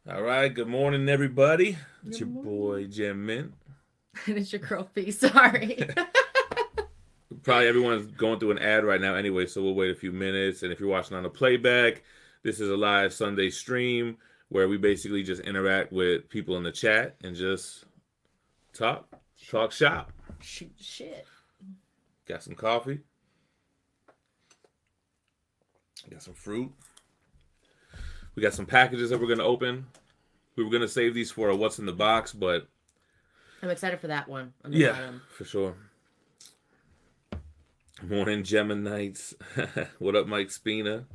All right, good morning, everybody. It's Good your boy morning. Gem Mint. And it's your girl Phie. Sorry. Probably everyone's going through an ad right now anyway, so we'll wait a few minutes. And if you're watching on the playback, this is a live Sunday stream where we basically just interact with people in the chat and just talk, talk shop. Shoot shit. Got some coffee, got some fruit. We got some packages that we're going to open. We were going to save these for a what's in the box, but I'm excited for that one on the yeah, bottom. for sure. Morning, Geminites. What up, Mike Spina?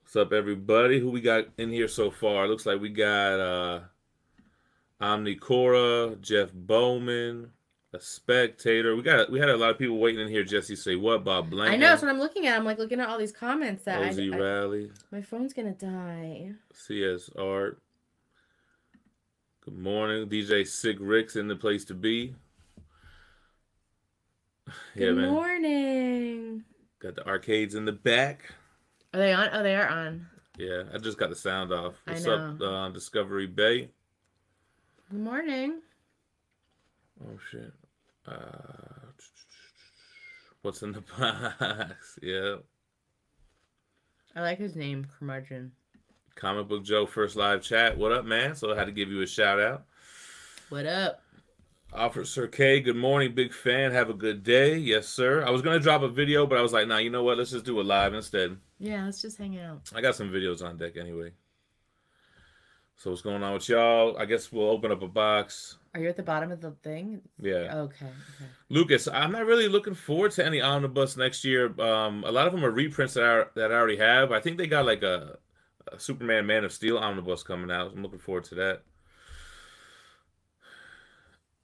What's up, everybody? Who we got in here so far? Looks like we got Omnicora, Jeff Bowman, a spectator. We had a lot of people waiting in here. Jesse say what? Bob Blank. I know, that's what I'm looking at. I'm like looking at all these comments that OZ Rally. my phone's gonna die. CS Art. Good morning. DJ Sick Rick's in the place to be. Good morning. Got the arcades in the back. Are they on? Oh, they are on. Yeah, I just got the sound off. What's I up, know. Discovery Bay? Good morning. Oh, shit. What's in the box? Yeah. I like his name, Curmudgeon. Comic Book Joe, first live chat. What up, man? So I had to give you a shout out. What up? Officer K, good morning. Big fan. Have a good day. Yes, sir. I was going to drop a video, but I was like, nah, you know what? Let's just do it live instead. Yeah, let's just hang out. I got some videos on deck anyway. So what's going on with y'all? I guess we'll open up a box. Are you at the bottom of the thing? Yeah. Okay. Lucas, I'm not really looking forward to any Omnibus next year. A lot of them are reprints that I already have. I think they got like a Superman Man of Steel Omnibus coming out. I'm looking forward to that.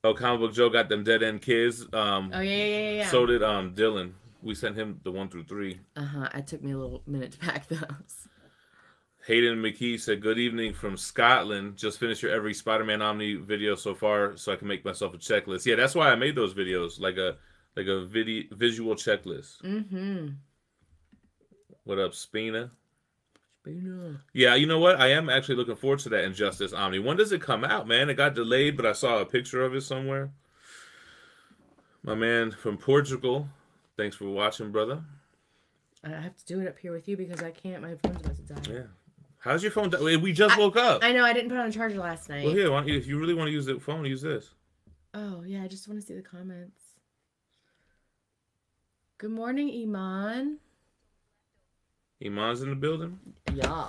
Oh, Comic Book Joe got them Dead End Kids. Oh, yeah. So did Dylan. We sent him the 1 through 3. It took me a little minute to pack those. Hayden McKee said, good evening from Scotland. Just finished your every Spider-Man Omni video so far so I can make myself a checklist. Yeah, that's why I made those videos, like a visual checklist. Mm-hmm. What up, Spina? Spina. Yeah, you know what? I am actually looking forward to that Injustice Omni. When does it come out, man? It got delayed, but I saw a picture of it somewhere. My man from Portugal. Thanks for watching, brother. I have to do it up here with you because I can't. My phone's about to die. Yeah. How's your phone? We just woke up. I know. I didn't put on a charger last night. Well, here, why don't you, if you really want to use the phone, use this. Oh, yeah. I just want to see the comments. Good morning, Iman. Iman's in the building? Yeah.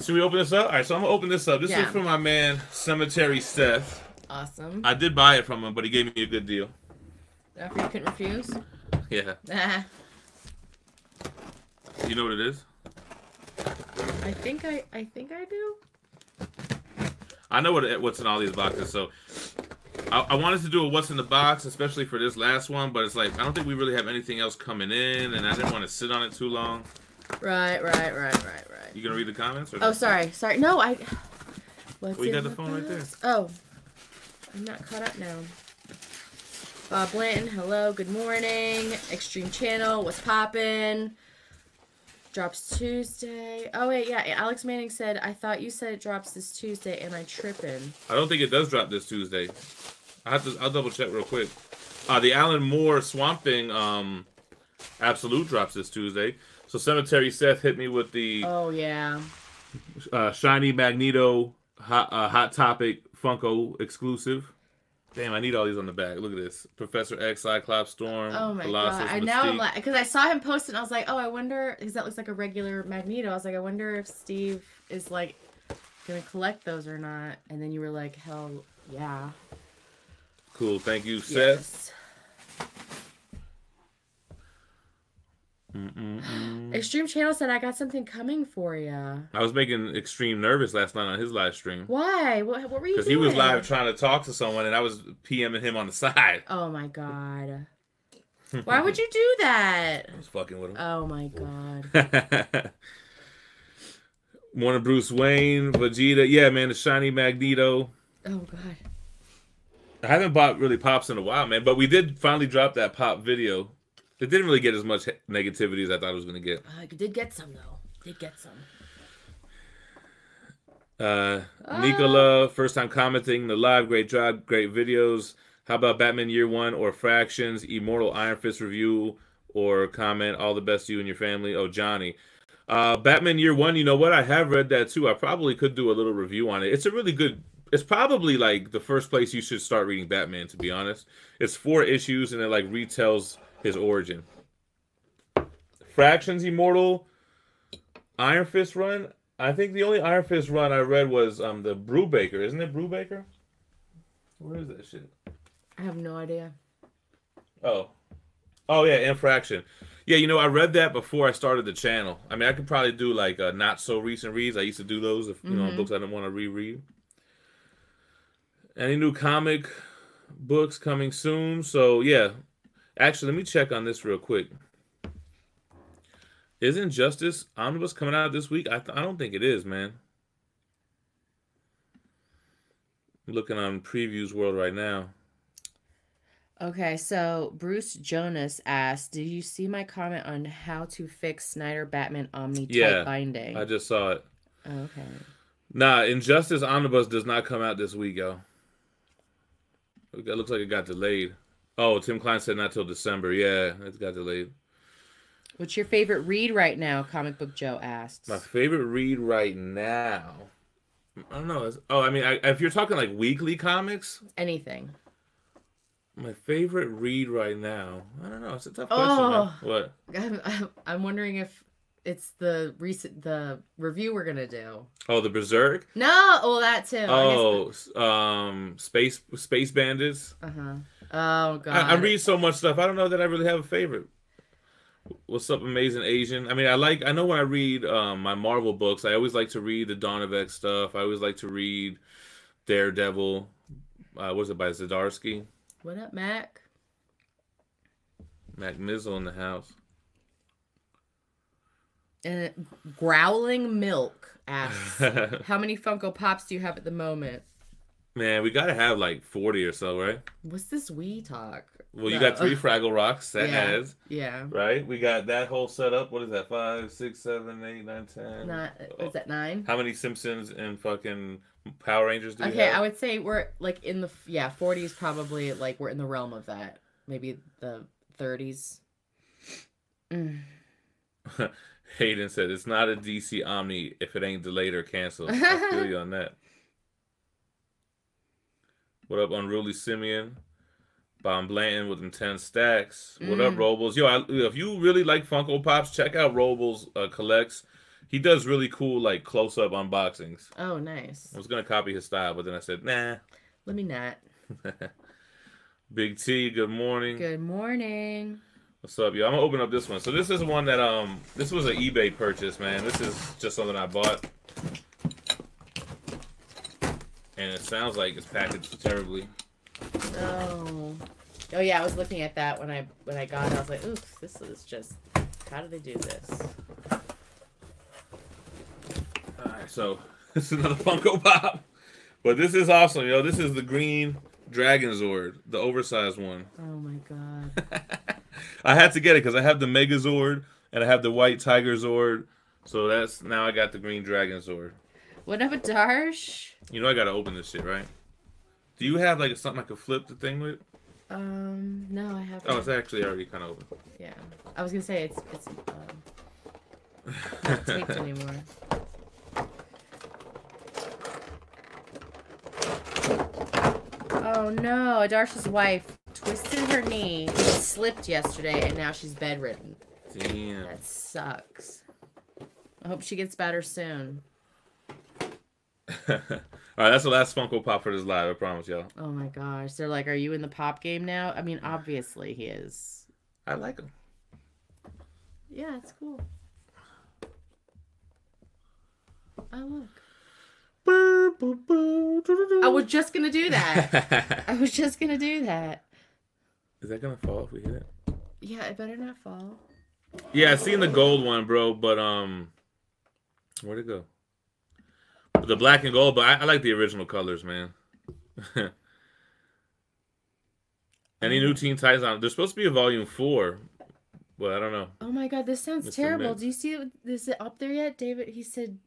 Should we open this up? All right, so I'm going to open this up. This is from my man, Cemetery Seth. Awesome. I did buy it from him, but he gave me a good deal. After you couldn't refuse? Yeah. You know what it is? I think I do. I know what's in all these boxes, so I wanted to do a what's in the box, especially for this last one, but it's like I don't think we really have anything else coming in, and I didn't want to sit on it too long. Right. You gonna read the comments? Or oh, sorry. No, I. Well, you got the phone right there. Oh, I'm not caught up now. Bob Blanton, hello, good morning. Extreme Channel, what's poppin'? Drops Tuesday. Oh, wait, yeah. Alex Manning said, I thought you said it drops this Tuesday. Am I tripping? I don't think it does drop this Tuesday. I'll double check real quick. The Alan Moore Swamp Thing Absolute drops this Tuesday. So Cemetery Seth hit me with the oh yeah shiny Magneto Hot Topic Funko exclusive. Damn, I need all these on the back. Look at this. Professor X, Cyclops, Storm, oh my Colossus, god. I Mystique. now I'm like, because I saw him post it and I was like, oh, I wonder, because that looks like a regular Magneto. I was like, I wonder if Steve is like gonna collect those or not. And then you were like, hell yeah. Cool, thank you, Seth. Yes. Mm-mm-mm. Extreme Channel said, I got something coming for you. I was making Extreme nervous last night on his live stream. Why? What were you doing? Because he was live trying to talk to someone, and I was PMing him on the side. Oh my god. Why would you do that? I was fucking with him. Oh my god. Warner Bruce Wayne, Vegeta. Yeah, man, the shiny Magneto. Oh god. I haven't bought really Pops in a while, man. But we did finally drop that Pop video. It didn't really get as much negativity as I thought it was going to get. You did get some, though. Did get some. Oh, Nicola, first time commenting the live. Great job, great videos. How about Batman Year One or Fractions, Immortal Iron Fist review or comment? All the best to you and your family. Oh, Johnny. Batman Year One, you know what? I have read that too. I probably could do a little review on it. It's a really good. It's probably like the first place you should start reading Batman, to be honest. It's 4 issues and it like retells his origin. Fractions Immortal Iron Fist run. I think the only Iron Fist run I read was the Brubaker. Isn't it Brubaker? Where is that shit? I have no idea. Oh. Oh yeah, Infraction. Yeah, you know, I read that before I started the channel. I mean, I could probably do like not so recent reads. I used to do those if you know books I didn't want to reread. Any new comic books coming soon? So yeah, actually, let me check on this real quick. Isn't Justice Omnibus coming out this week? I don't think it is, man. I'm looking on Previews World right now. Okay, so Bruce Jonas asked, "Did you see my comment on how to fix Snyder Batman Omni type binding?" I just saw it. Okay. Nah, Injustice Omnibus does not come out this week, yo. It looks like it got delayed. Oh, Tim Klein said not till December. Yeah, it got delayed. What's your favorite read right now? Comic Book Joe asked. My favorite read right now. I don't know. I mean, if you're talking like weekly comics, anything. My favorite read right now. I don't know. It's a tough question. Man. What? I'm wondering if it's the review we're gonna do. Oh, the Berserk. No, well that too. Oh, Space Bandits. Oh god. I read so much stuff. I don't know that I really have a favorite. What's up, Amazing Asian? I mean, I know when I read my Marvel books, I always like to read the Dawn of X stuff. I always like to read Daredevil. What is it by Zdarsky? What up, Mac? Mac Mizzle in the house. And Growling Milk asks, "How many Funko Pops do you have at the moment?" Man, we gotta have like 40 or so, right? What's this we talk? Well, you got 3 Fraggle Rocks. That has. Yeah. Right? We got that whole setup. What is that? 5, 6, 7, 8, 9, 10. Is that 9? How many Simpsons and fucking Power Rangers do you have? Okay, I would say we're like in the 40s probably, like we're in the realm of that. Maybe the 30s. Hayden said it's not a DC Omni if it ain't delayed or canceled. I feel you on that. What up, Unruly Simeon? Bomb Blanton with them 10 stacks. What up, Robles? Yo, if you really like Funko Pops, check out Robles Collects. He does really cool, like, close-up unboxings. Oh, nice. I was going to copy his style, but then I said, nah. Let me not. Big T, good morning. Good morning. What's up, yo? I'm going to open up this one. So this is one that, this was an eBay purchase, man. This is just something I bought. And it sounds like it's packaged terribly. Oh. Oh yeah, I was looking at that when I got it. I was like, oops, this is just, how do they do this? Alright, so this is another Funko Pop. But this is awesome, yo. This is the green Dragon Zord, the oversized one. Oh my god. I had to get it because I have the Megazord and I have the white Tiger Zord. So now I got the green Dragon Zord. What up, Darsh? You know I gotta open this shit, right? Do you have like something I could flip the thing with? No, I haven't. Oh, it's actually already kind of open. Yeah, I was gonna say it's not taped anymore. Oh no, Darsh's wife twisted her knee, slipped yesterday, and now she's bedridden. Damn. That sucks. I hope she gets better soon. Alright, that's the last Funko Pop for this live, I promise y'all. Oh my gosh. They're like, are you in the pop game now? I mean, obviously he is. I like him. Yeah, it's cool. Oh, look. I was just going to do that. I was just going to do that. Is that going to fall if we hit it? Yeah, it better not fall. Yeah, I seen the gold one, bro, but, where'd it go? The black and gold, but I like the original colors, man. Any new Teen Titans on? There's supposed to be a volume 4, but I don't know. Oh my god, this sounds terrible. Do you see it? Is it up there yet? David, he said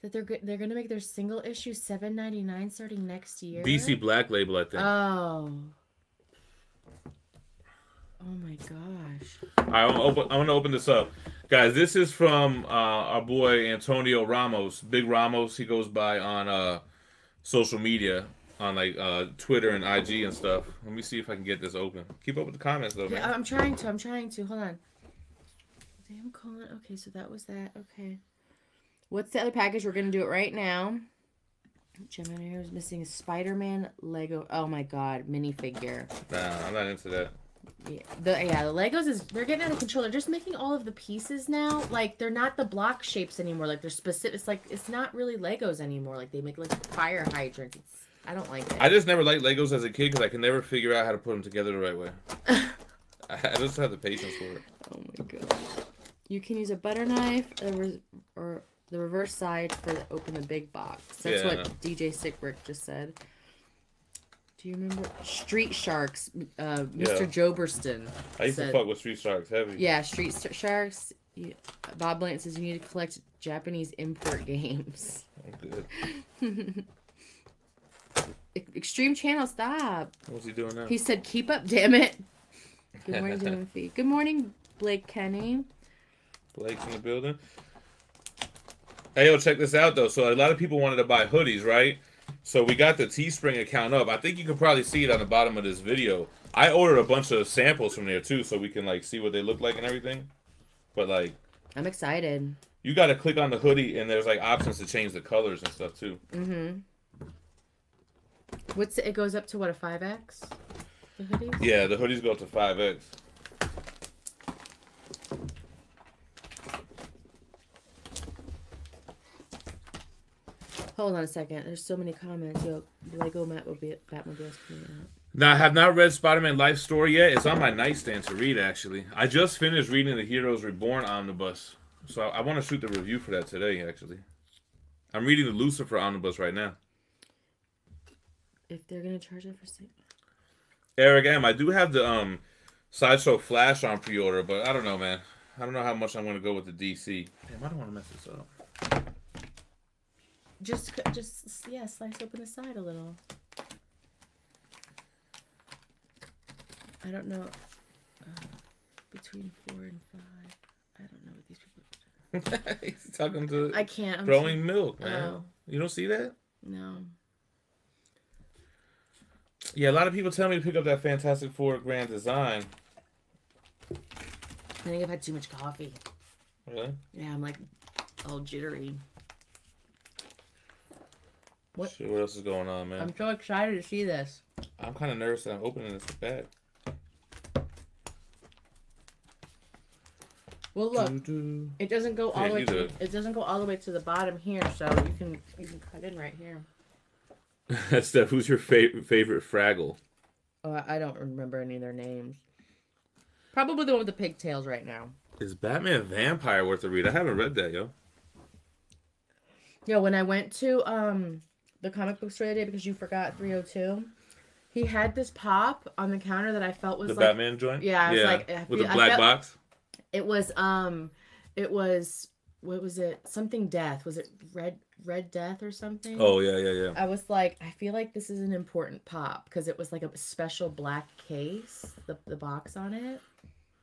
That they're gonna make their single issue $7.99 starting next year. DC Black Label, I think. Oh. Oh my gosh. All right, I'm gonna open this up, guys. This is from our boy Antonio Ramos, Big Ramos. He goes by on social media, on like Twitter and IG and stuff. Let me see if I can get this open. Keep up with the comments though, man. Yeah, I'm trying to. Hold on. Damn colon. Okay, so that was that. Okay. What's the other package? We're gonna do it right now. Gemini is missing a Spider-Man Lego. Oh my god, minifigure. Nah, I'm not into that. Yeah, the Legos they're getting out of control. They're just making all of the pieces now. Like they're not the block shapes anymore. Like they're specific. It's like it's not really Legos anymore. Like they make like fire hydrants. I don't like it. I just never liked Legos as a kid because I could never figure out how to put them together the right way. I just have the patience for it. Oh my god. You can use a butter knife or the reverse side for open the big box. That's what DJ Sickbrick just said. Do you remember Street Sharks? Mr. Joberston. I used to fuck with Street Sharks heavy. Yeah, Street Sharks. Bob Blanton says you need to collect Japanese import games. Good. Extreme Channel, stop. What's he doing now? He said, "Keep up, damn it." Good morning, Timothy. Good morning, Blake Kenny. Blake's in the building. Hey, yo, check this out, though. So a lot of people wanted to buy hoodies, right? So we got the Teespring account up. I think you can probably see it on the bottom of this video. I ordered a bunch of samples from there, too, so we can, like, see what they look like and everything. But, like... I'm excited. You got to click on the hoodie, and there's, like, options to change the colors and stuff, too. Mm-hmm. It goes up to, what, a 5X? The hoodies? Yeah, the hoodies go up to 5X. Hold on a second. There's so many comments. Yo, Lego Batmobile's coming out. Now, I have not read Spider-Man Life Story yet. It's on my nightstand to read, actually. I just finished reading the Heroes Reborn Omnibus. So I want to shoot the review for that today, actually. I'm reading the Lucifer Omnibus right now. If they're going to charge it for sale. Eric M., I do have the Sideshow Flash on pre-order, but I don't know, man. I don't know how much I'm going to go with the DC. Damn, I don't want to mess this up. Just slice open the side a little. I don't know. Between 4 and 5. I don't know what these people are doing. He's talking to... I can't. Throwing milk, man. Oh. You don't see that? No. Yeah, a lot of people tell me to pick up that Fantastic Four Grand Design. I think I've had too much coffee. Really? Yeah, I'm like all jittery. What? Shit, what else is going on, man? I'm so excited to see this. I'm kind of nervous that I'm opening this bag. Well, look, it doesn't go all the way to it doesn't go all the way to the bottom here, so you can cut in right here. Steph, who's your favorite Fraggle? Oh, I don't remember any of their names. Probably the one with the pigtails right now. Is Batman Vampire worth a read? I haven't read that, yo. Yo, when I went to the comic book store the other day because you forgot 302, he had this pop on the counter that I felt was the like... Batman joint? Yeah, yeah. Like... With the black box? It was, what was it? Something Death. Was it Red Death or something? Oh, yeah. I was like, I feel like this is an important pop because it was like a special black case, the box on it.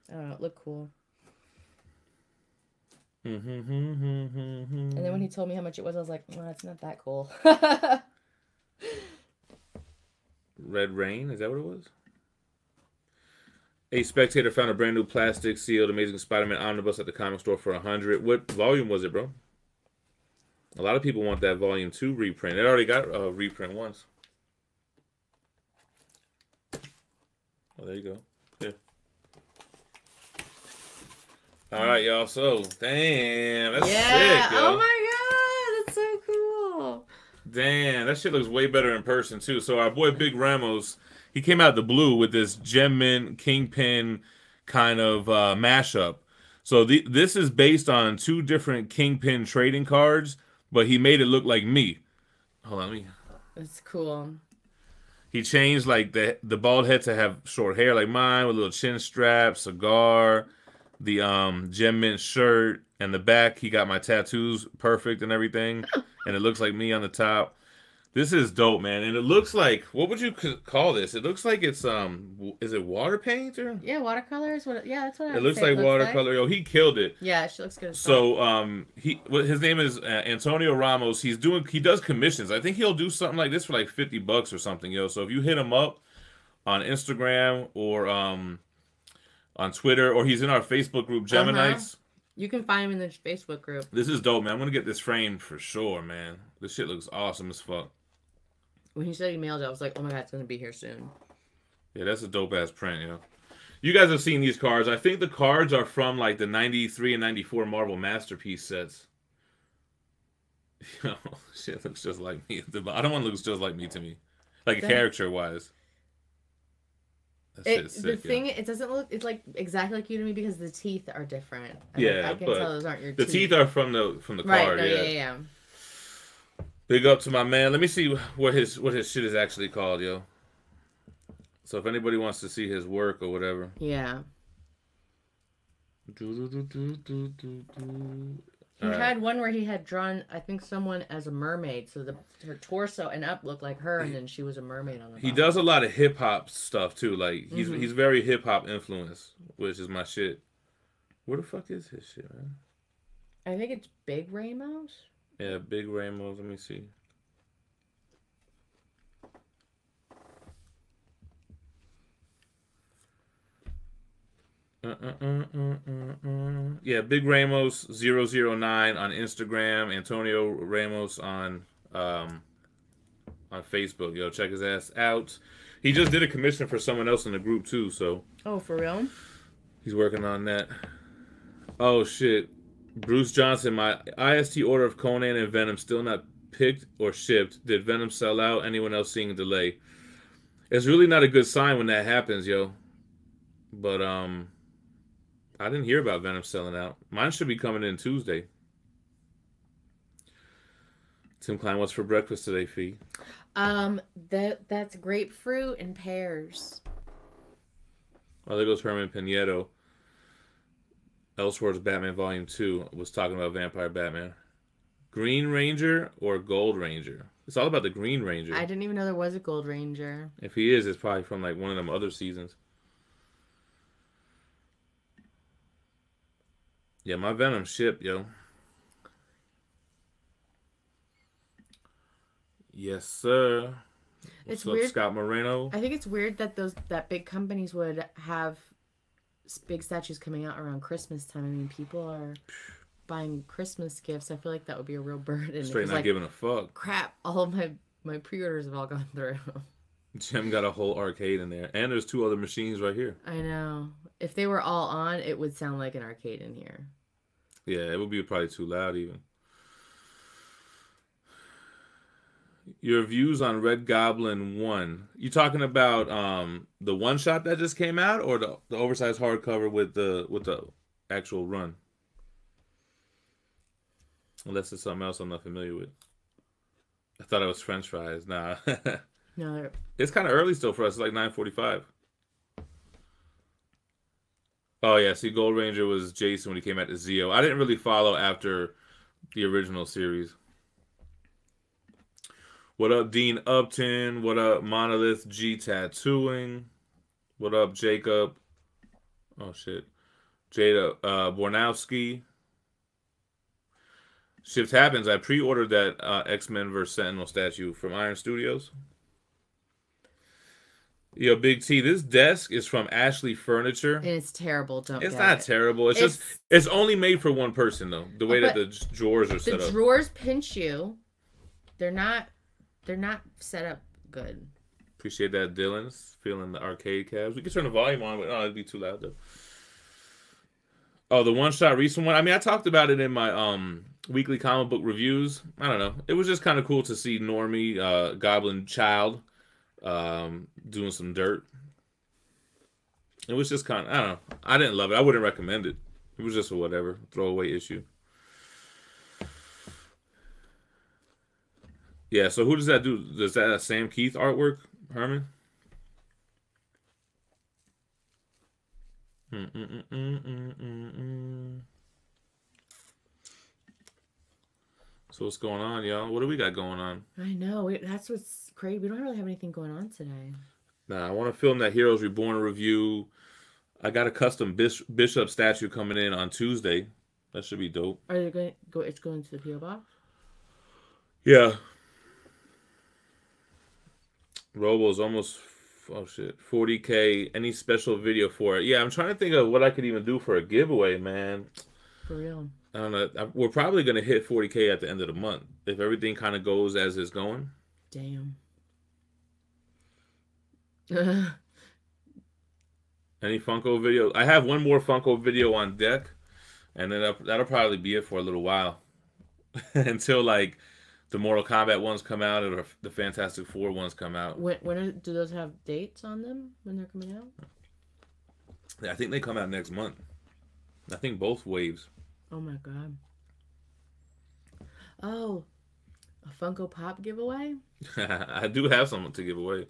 I don't know, it looked cool. And then when he told me how much it was, I was like, well, it's not that cool. Red Rain? Is that what it was? A spectator found a brand new plastic sealed Amazing Spider-Man Omnibus at the comic store for $100. What volume was it, bro? A lot of people want that volume 2 reprint. It already got a reprint once. Oh, there you go. Here. All right, y'all. So, damn, that's sick, yo. Oh my god, that's so cool. Damn, that shit looks way better in person too. So our boy Big Ramos, he came out of the blue with this GemMint Kingpin kind of mashup. So this is based on 2 different Kingpin trading cards, but he made it look like me. Hold on, That's cool. He changed like the bald head to have short hair like mine with a little chin strap, cigar. the Gem Mint shirt, and the back he got my tattoos perfect and everything, and it looks like me on the top. This is dope, man, and it looks like, what would you call this? It looks like it's is it water paint or? Yeah, watercolors. What? Yeah, that's what I It would looks say like watercolor. Yo, he killed it. Yeah, she looks good as So his name is Antonio Ramos. He does commissions. I think he'll do something like this for like $50 or something, yo. So if you hit him up on Instagram or on Twitter, or he's in our Facebook group, GemMintC. You can find him in the Facebook group. This is dope, man. I'm gonna get this framed for sure, man. This shit looks awesome as fuck. When he said he mailed it, I was like, oh my god, it's gonna be here soon. Yeah, that's a dope ass print, yo. You guys have seen these cards. I think the cards are from like the 93 and 94 Marvel Masterpiece sets. Yo, shit looks just like me. The bottom one looks just like me to me. Like character wise. The thing, it doesn't look, it's like exactly like you to me because the teeth are different. I can tell those aren't your teeth. The teeth are from the card, right, no, yeah. Big up to my man. Let me see what his shit is actually called, yo. So if anybody wants to see his work or whatever. Yeah. He had one where he had drawn, I think, someone as a mermaid, so her torso and up looked like her, and then she was a mermaid on the bottom. He does a lot of hip hop stuff too. Like he's very hip hop influenced, which is my shit. Where the fuck is his shit, man? I think it's Big Ramos. Yeah, Big Ramos. Let me see. Yeah, Big Ramos 009 on Instagram. Antonio Ramos on Facebook. Yo, check his ass out. He just did a commission for someone else in the group too. So. Oh, for real? He's working on that. Oh shit. Bruce Johnson, my IST order of Conan and Venom still not picked or shipped. Did Venom sell out? Anyone else seeing a delay? It's really not a good sign when that happens, yo. But I didn't hear about Venom selling out. Mine should be coming in Tuesday. Tim Klein, what's for breakfast today, Phie? That's grapefruit and pears. Oh, there goes Herman Pinedo. Elseworlds Batman Volume 2 was talking about Vampire Batman. Green Ranger or Gold Ranger? It's all about the Green Ranger. I didn't even know there was a Gold Ranger. If he is, it's probably from like one of them other seasons. Yeah, my Venom ship, yo. Yes, sir. What's up, weird, Scott Moreno? I think it's weird that big companies would have big statues coming out around Christmas time. I mean, people are buying Christmas gifts. I feel like that would be a real burden. Straight not giving a fuck. Crap, all of my pre-orders have all gone through. Jim got a whole arcade in there. And there's 2 other machines right here. I know. If they were all on, it would sound like an arcade in here. Yeah, it would be probably too loud even. Your views on Red Goblin 1. You talking about the one shot that just came out, or the oversized hardcover with the actual run? Unless it's something else I'm not familiar with. I thought it was French fries. Nah. No. It's kind of early still for us. It's like 9:45. Oh yeah, see, Gold Ranger was Jason when he came out to Zeo. I didn't really follow after the original series. What up, Dean Upton? What up, Monolith G Tattooing? What up, Jacob? Oh, shit. Jada Bornowski. Shift happens. I pre-ordered that X-Men vs. Sentinel statue from Iron Studios. Yo, Big T, this desk is from Ashley Furniture. And it's terrible. It's not terrible. It's only made for one person, though. The way that the drawers are set up. The drawers pinch you. They're not set up good. Appreciate that, Dylan's feeling the arcade cabs. We can turn the volume on, but it'd be too loud though. Oh, the one-shot recent one. I mean, I talked about it in my weekly comic book reviews. I don't know. It was just kind of cool to see Normie, Goblin Child, doing some dirt. It was just kind of, I don't know. I didn't love it. I wouldn't recommend it. It was just a whatever throwaway issue. Yeah, so who does that do? Does that Sam Keith artwork, Herman? So what's going on, y'all? What do we got going on? I know. That's what's crazy. We don't really have anything going on today. Nah, I want to film that Heroes Reborn review. I got a custom Bishop statue coming in on Tuesday. That should be dope. Are they going to go? It's going to the PO box? Yeah. Robo's almost, oh shit, 40K. Any special video for it? Yeah, I'm trying to think of what I could even do for a giveaway, man. For real. I don't know. We're probably going to hit 40K at the end of the month if everything kind of goes as it's going. Damn. Any Funko video? I have one more Funko video on deck, and then that'll probably be it for a little while until like the Mortal Kombat ones come out or the Fantastic Four ones come out. Do those have dates on them when they're coming out? Yeah, I think they come out next month. I think both waves. Oh my god. Oh, a Funko Pop giveaway? I do have some to give away.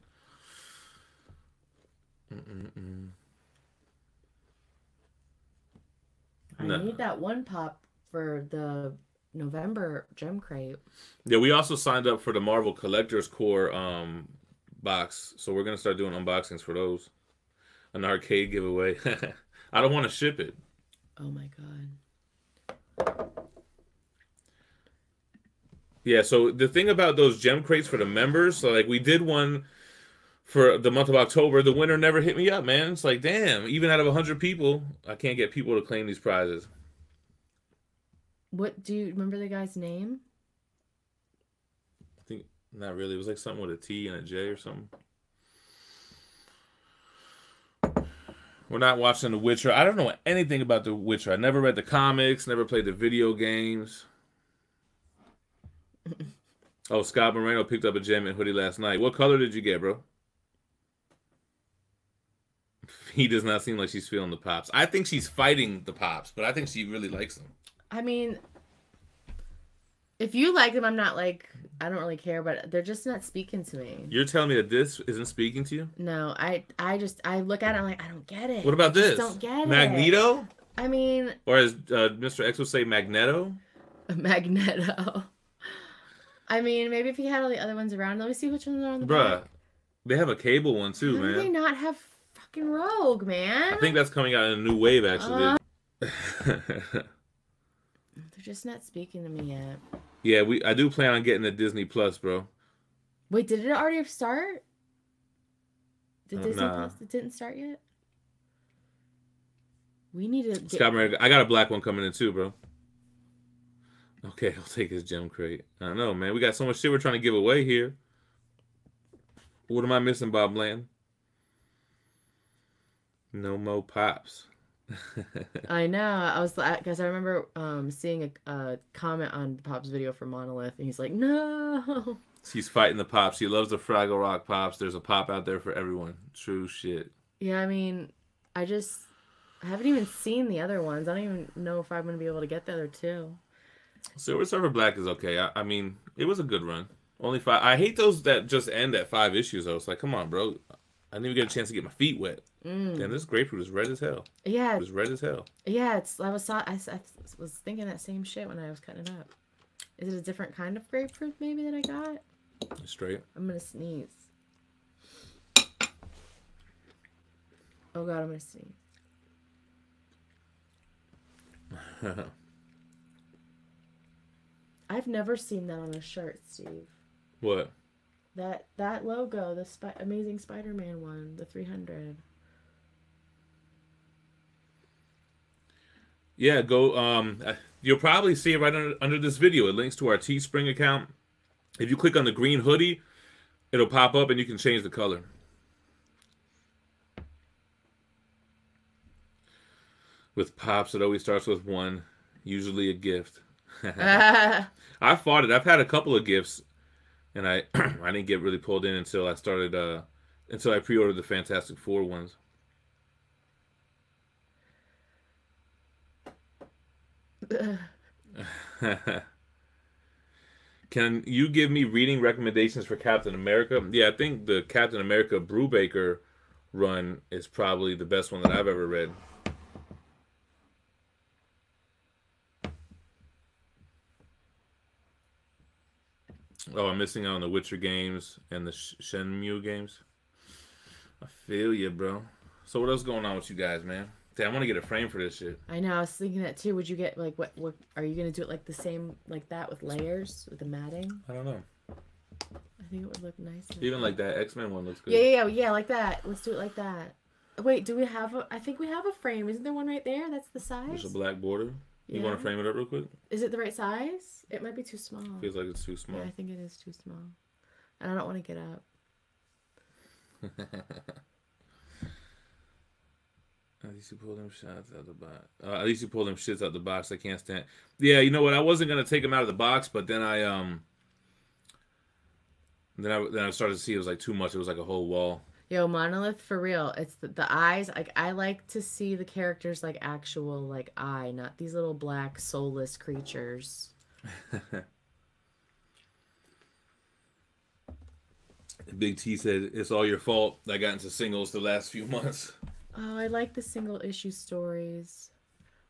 I need that one pop for the November gem crate. Yeah, we also signed up for the Marvel Collectors Core box, so we're gonna start doing unboxings for those. An arcade giveaway. I don't want to ship it. Oh my god. Yeah, so the thing about those gem crates for the members, so like we did one for the month of October, the winner never hit me up, man. It's like, damn, even out of 100 people, I can't get people to claim these prizes. What, do you remember the guy's name? I think, not really. It was like something with a T and a J or something. We're not watching The Witcher. I don't know anything about The Witcher. I never read the comics, never played the video games. Oh, Scott Moreno picked up a GemMint hoodie last night. What color did you get, bro? He does not seem like she's feeling the pops. I think she's fighting the pops, but I think she really likes them. I mean, if you like them, I'm not like, I don't really care, but they're just not speaking to me. You're telling me that this isn't speaking to you? No, I look at it, I'm like, I don't get it. What about this? Don't get Magneto? it. I mean, or as Mr. X would say, Magneto? Magneto. I mean, maybe if he had all the other ones around. Let me see which ones are on the back. They have a cable one too, man. How do they not have fucking Rogue, man? I think that's coming out in a new wave, actually. They're just not speaking to me yet. Yeah, I do plan on getting a Disney Plus, bro. Wait, did it already start? Did Disney nah. Plus? It didn't start yet? We need to get... Scott America. I got a black one coming in too, bro. Okay, I'll take his gem crate. I don't know, man. We got so much shit we're trying to give away here. What am I missing, Bob Bland? No more pops. I know. Because I remember seeing a comment on Pop's video for Monolith, and he's like, no. She's fighting the pops. She loves the Fraggle Rock pops. There's a pop out there for everyone. True shit. Yeah, I mean, I haven't even seen the other ones. I don't even know if I'm going to be able to get the other two. Silver Surfer Black is okay. I mean, it was a good run. Only 5. I hate those that just end at 5 issues, though. It's like, come on, bro. I didn't even get a chance to get my feet wet. Damn, this grapefruit is red as hell. Yeah. It's red as hell. Yeah, I was thinking that same shit when I was cutting it up. Is it a different kind of grapefruit maybe that I got? Straight. I'm going to sneeze. Oh, God, I'm going to sneeze. I've never seen that on a shirt, Steve. What? That logo, the Amazing Spider-Man one, the 300. Yeah, go. You'll probably see it right under this video. It links to our Teespring account. If you click on the green hoodie, it'll pop up and you can change the color. With pops, it always starts with 1, usually a gift. I fought it. I've had a couple of gifts, and I I didn't get really pulled in until I started until I pre-ordered the Fantastic Four ones. Can you give me reading recommendations for Captain America? Yeah, I think the Captain America Brubaker run is probably the best one that I've ever read. Oh, I'm missing out on the Witcher games and the Shenmue games. I feel you, bro. So what else going on with you guys, man? Damn, I want to get a frame for this shit. I know. I was thinking that too. Would you get like what? Are you gonna do it like the same like that with layers with the matting? I don't know. I think it would look nice. Even like that X-Men one looks good. Yeah, like that. Let's do it like that. Wait, do we have a? I think we have a frame. Isn't there one right there? That's the size. There's a black border. You want to frame it up real quick? Is it the right size? It might be too small. Feels like it's too small. Yeah, I think it is too small. And I don't want to get up. At least you pull them shots out the box. At least you pull them shits out the box. I can't stand. Yeah, you know what? I wasn't gonna take them out of the box, but then I started to see it was like too much. It was like a whole wall. Yo, Monolith, for real. It's the eyes. Like, I like to see the characters like actual like eye, not these little black soulless creatures. Big T said it's all your fault. I got into singles the last few months. Oh, I like the single issue stories.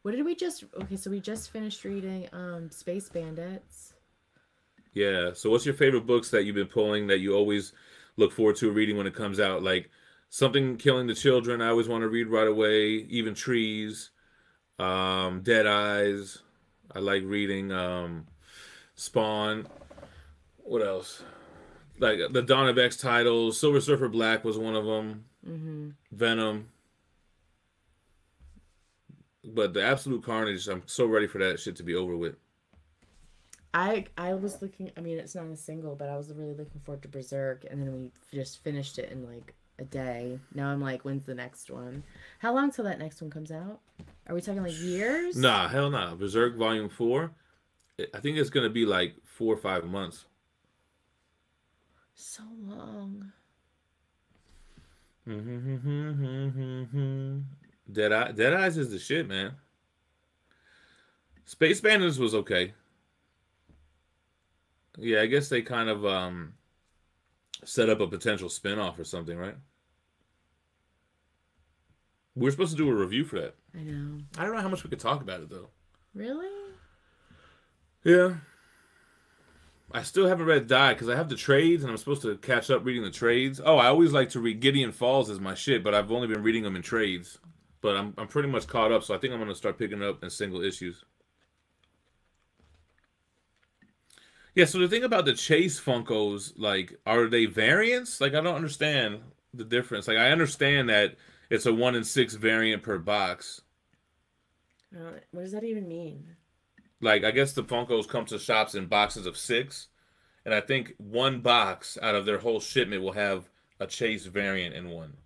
What did we just? Okay, so we just finished reading Space Bandits. Yeah. So what's your favorite books that you've been pulling that you always look forward to reading when it comes out? Like Something Killing the Children, I always want to read right away. Even Trees, Dead Eyes. I like reading Spawn. What else? Like the Dawn of X titles. Silver Surfer Black was one of them. Mm-hmm. Venom. But the Absolute Carnage, I'm so ready for that shit to be over with. I was looking. I mean, it's not a single, but I was really looking forward to Berserk, and then we just finished it in like a day. Now I'm like, when's the next one? How long till that next one comes out? Are we talking like years? Nah, hell nah. Berserk Volume 4. I think it's gonna be like 4 or 5 months. So long. Dead Eyes is the shit, man. Space Bandits was okay. Yeah, I guess they kind of set up a potential spin-off or something, right? We're supposed to do a review for that. I know. I don't know how much we could talk about it, though. Really? Yeah. I still haven't read Die because I have the trades and I'm supposed to catch up reading the trades. Oh, I always like to read Gideon Falls as my shit, but I've only been reading them in trades. But I'm pretty much caught up, so I think I'm going to start picking up in single issues. Yeah, so the thing about the Chase Funkos, like, are they variants? Like, I don't understand the difference. Like, I understand that it's a 1 in 6 variant per box. What does that even mean? Like, I guess the Funkos come to shops in boxes of 6. And I think one box out of their whole shipment will have a Chase variant in one.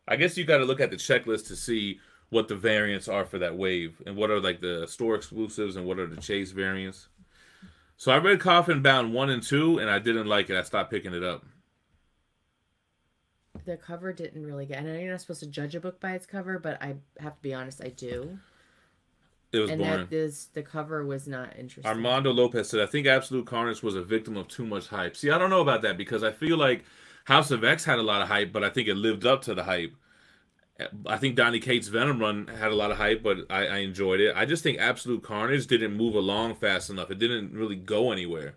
I guess you got to look at the checklist to see what the variants are for that wave. And what are, like, the store exclusives and what are the Chase variants. So I read Coffin Bound 1 and 2, and I didn't like it. I stopped picking it up. The cover didn't really get... I know you're not supposed to judge a book by its cover, but I have to be honest, I do. It was boring. And the cover was not interesting. Armando Lopez said, I think Absolute Carnage was a victim of too much hype. See, I don't know about that because I feel like House of X had a lot of hype, but I think it lived up to the hype. I think Donny Cates' Venom run had a lot of hype, but I enjoyed it. I just think Absolute Carnage didn't move along fast enough. It didn't really go anywhere.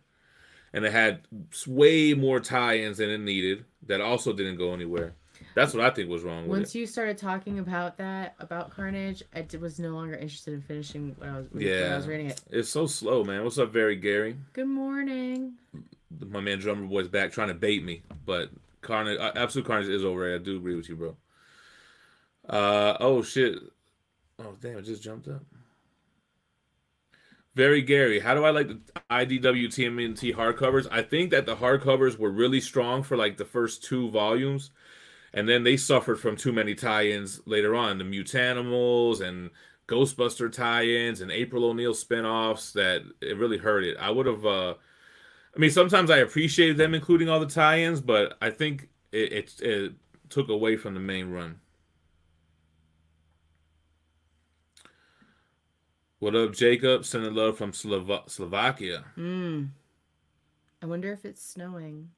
And it had way more tie-ins than it needed that also didn't go anywhere. That's what I think was wrong with it. Once you started talking about Carnage, I was no longer interested in finishing when I was reading it. It's so slow, man. What's up, Very Gary? Good morning. My man Drummer Boy's back trying to bait me, but Carnage, Absolute Carnage is over. I do agree with you, bro. Oh shit. Oh damn, it just jumped up. Very Gary, how do I like the IDW TMNT hardcovers? I think that the hardcovers were really strong for like the first 2 volumes, and then they suffered from too many tie-ins later on. The Mutanimals and Ghostbuster tie-ins and April O'Neil spinoffs that it really hurt it. I would have I mean, sometimes I appreciated them including all the tie-ins, but I think it took away from the main run. What up, Jacob? Sending love from Slovakia. I wonder if it's snowing.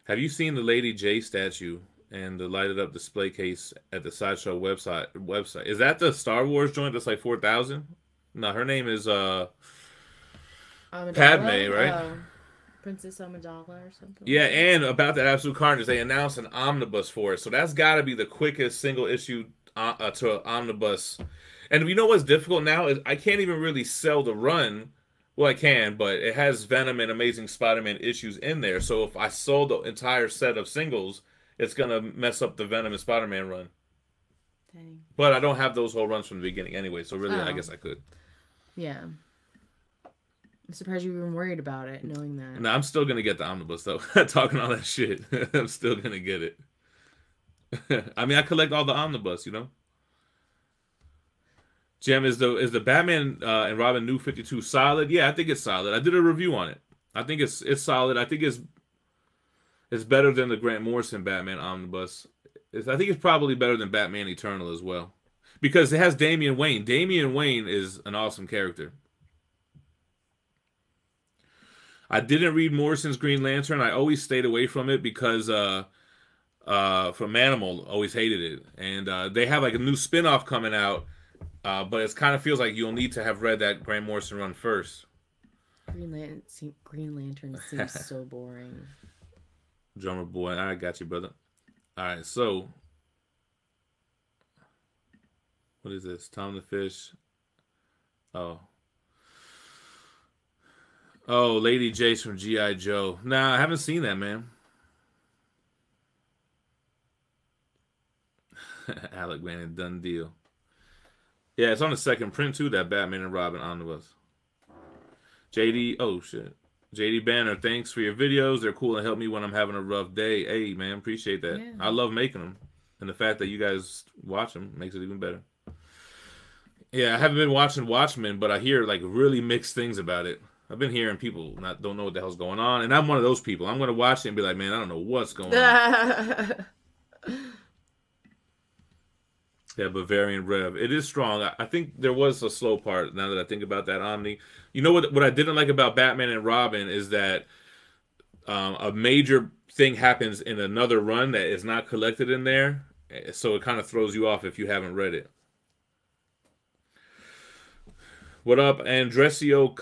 Have you seen the Lady J statue and the lighted up display case at the Sideshow website? Is that the Star Wars joint that's like 4,000? No, her name is Padme, right? Princess Amidala or something. Yeah, and about that Absolute Carnage, they announced an omnibus for it, so that's got to be the quickest single issue to an omnibus. And you know what's difficult now is I can't even really sell the run. Well, I can, but it has Venom and Amazing Spider-Man issues in there. So if I sold the entire set of singles, it's gonna mess up the Venom and Spider-Man run. Dang. But I don't have those whole runs from the beginning anyway, so really, I guess I could. Yeah. I'm surprised you were even worried about it, knowing that. No, I'm still gonna get the omnibus though. Talking all that shit, I'm still gonna get it. I mean, I collect all the omnibus, you know. Gem, is the Batman and Robin New 52 solid? Yeah, I think it's solid. I did a review on it. I think it's solid. I think it's better than the Grant Morrison Batman omnibus. I think it's probably better than Batman Eternal as well, because it has Damian Wayne. Damian Wayne is an awesome character. I didn't read Morrison's Green Lantern. I always stayed away from it because from Manimal always hated it, and they have like a new spinoff coming out, but it kind of feels like you'll need to have read that Grant Morrison run first. Green Lantern seems so boring. Drummer boy, I got you, brother. All right, so what is this? Tom the Fish. Oh, Lady Jace from G.I. Joe. Nah, I haven't seen that, man. Alec Bannon, done deal. Yeah, it's on the second print too, that Batman and Robin omnibus. JD, oh shit. JD Banner, thanks for your videos. They're cool and help me when I'm having a rough day. Hey, man, appreciate that. Yeah. I love making them. And the fact that you guys watch them makes it even better. Yeah, I haven't been watching Watchmen, but I hear like really mixed things about it. I've been hearing people don't know what the hell's going on, and I'm one of those people. I'm going to watch it and be like, man, I don't know what's going on. Yeah, Bavarian Rev. It is strong. I think there was a slow part now that I think about that Omni. You know what I didn't like about Batman and Robin is that a major thing happens in another run that is not collected in there, so it kind of throws you off if you haven't read it. What up, Andresio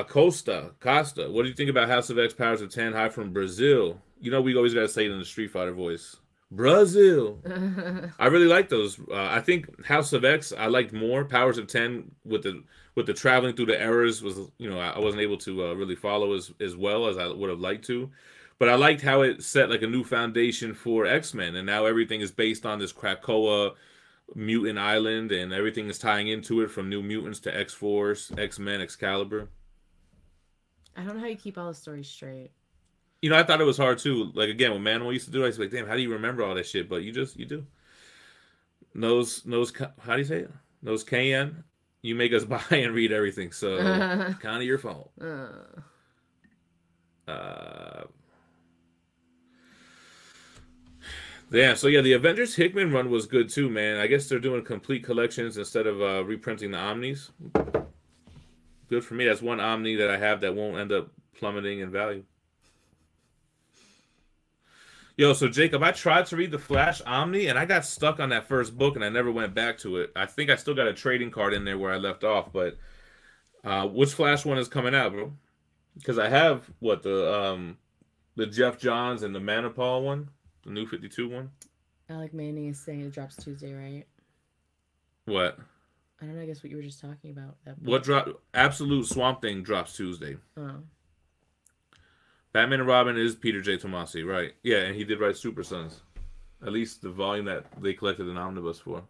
Costa? What do you think about House of X Powers of 10 High from Brazil? You know we always got to say it in the Street Fighter voice. Brazil. I really like those. I think House of X I liked more. Powers of 10 with the traveling through the eras was, you know, I wasn't able to really follow as well as I would have liked to. But I liked how it set like a new foundation for X-Men, and now everything is based on this Krakoa mutant island, and everything is tying into it from New Mutants to X-Force, X-Men, Excalibur. I don't know how you keep all the stories straight. You know, I thought it was hard too. Like again, when Manuel used to do it, I was like, damn, how do you remember all that shit? But you do. Nose, how do you say it? Nose can. You make us buy and read everything, so kind of your fault. Yeah, so yeah, the Avengers Hickman run was good too, man. I guess they're doing complete collections instead of reprinting the Omnis. Good for me. That's one Omni that I have that won't end up plummeting in value. Yo, so Jacob, I tried to read the Flash Omni, and I got stuck on that first book, and I never went back to it. I think I still got a trading card in there where I left off, but which Flash one is coming out, bro? Because I have, what, the Jeff Johns and the Manipal one? The New 52 one? Alec Manning is saying it drops Tuesday, right? What? I don't know, I guess what you were just talking about. What drop? Absolute Swamp Thing drops Tuesday. Oh. Batman and Robin is Peter J. Tomasi, right? Yeah, and he did write Super Sons. At least the volume that they collected an omnibus for.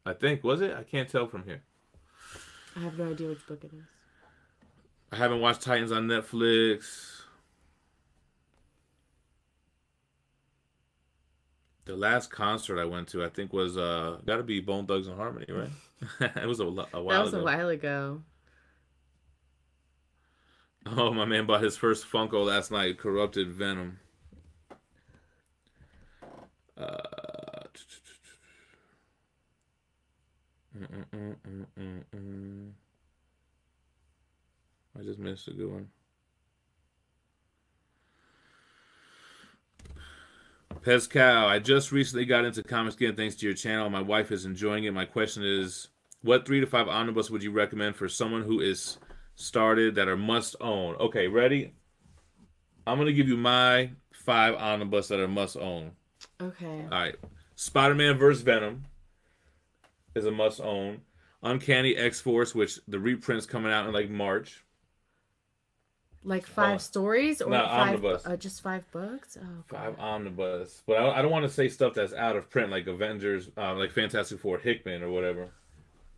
I think, was it? I can't tell from here. I have no idea which book it is. I haven't watched Titans on Netflix. The last concert I went to, I think, was got to be Bone Thugs and Harmony, right? It was a while ago. That was a while ago. Oh, my man bought his first Funko last night, Corrupted Venom. I just missed a good one. Pescal, I just recently got into comics again thanks to your channel. My wife is enjoying it. My question is, what 3 to 5 omnibus would you recommend for someone who is started that are must own? Okay, ready? I'm going to give you my 5 omnibus that are must own. Okay. All right. Spider-Man vs. Venom is a must own. Uncanny X-Force, which the reprint's coming out in like March. Like 5 stories or no, 5 omnibus. Just 5 books? Oh, 5 omnibus. But I don't want to say stuff that's out of print, like Avengers, like Fantastic Four Hickman or whatever.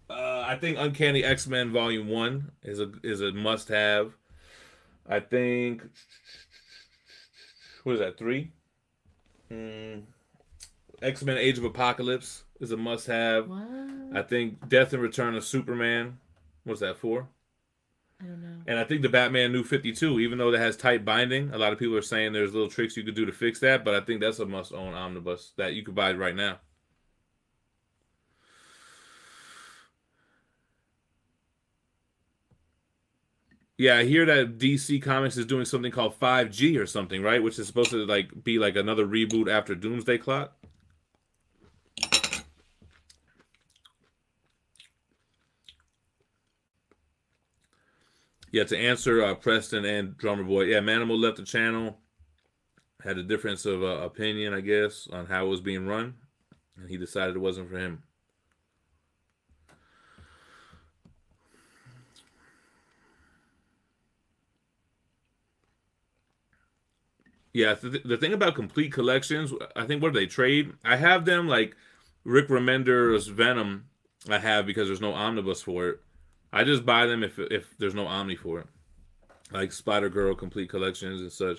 I think Uncanny X-Men Volume 1 is a must-have. I think... What is that, 3? X-Men Age of Apocalypse is a must-have. What? I think Death and Return of Superman. What's that, 4? I don't know. And I think the Batman New 52, even though that has tight binding, a lot of people are saying there's little tricks you could do to fix that, but I think that's a must-own omnibus that you could buy right now. Yeah, I hear that DC Comics is doing something called 5G or something, right? Which is supposed to like be like another reboot after Doomsday Clock. Yeah, to answer Preston and Drummer Boy, yeah, Manimal left the channel, had a difference of opinion, I guess, on how it was being run, and he decided it wasn't for him. Yeah, the thing about complete collections, I think, what do they trade? I have them like Rick Remender's Venom. I have because there's no omnibus for it. I just buy them if there's no Omni for it, like Spider-Girl complete collections and such.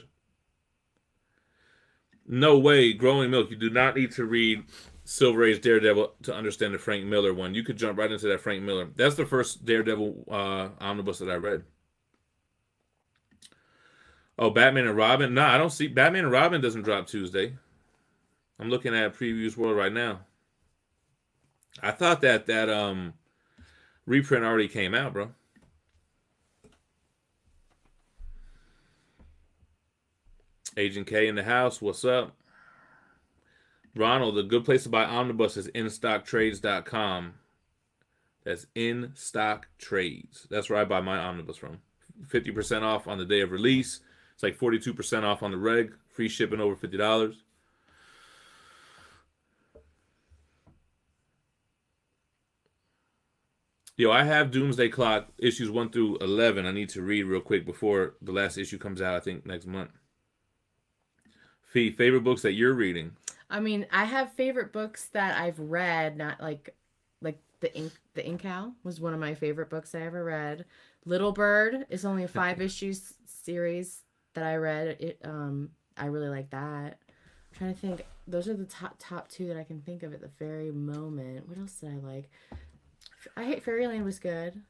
No way, Growing Milk. You do not need to read Silver Age Daredevil to understand the Frank Miller one. You could jump right into that Frank Miller. That's the first Daredevil omnibus that I read. Oh, Batman and Robin? Nah, I don't see... Batman and Robin doesn't drop Tuesday. I'm looking at Previews World right now. I thought that reprint already came out, bro. Agent K in the house. What's up? Ronald, the good place to buy omnibus is InStockTrades.com. That's InStockTrades. That's where I buy my omnibus from. 50% off on the day of release. It's like 42% off on the reg. Free shipping over $50. Yo, I have Doomsday Clock issues 1 through 11. I need to read real quick before the last issue comes out, I think, next month. Phie, favorite books that you're reading? I mean, I have favorite books that I've read, not like the Ink Owl was one of my favorite books I ever read. Little Bird is only a 5 issues series that I read. I really like that. I'm trying to think. Those are the top 2 that I can think of at the very moment. What else did I like? I Hate Fairyland was good.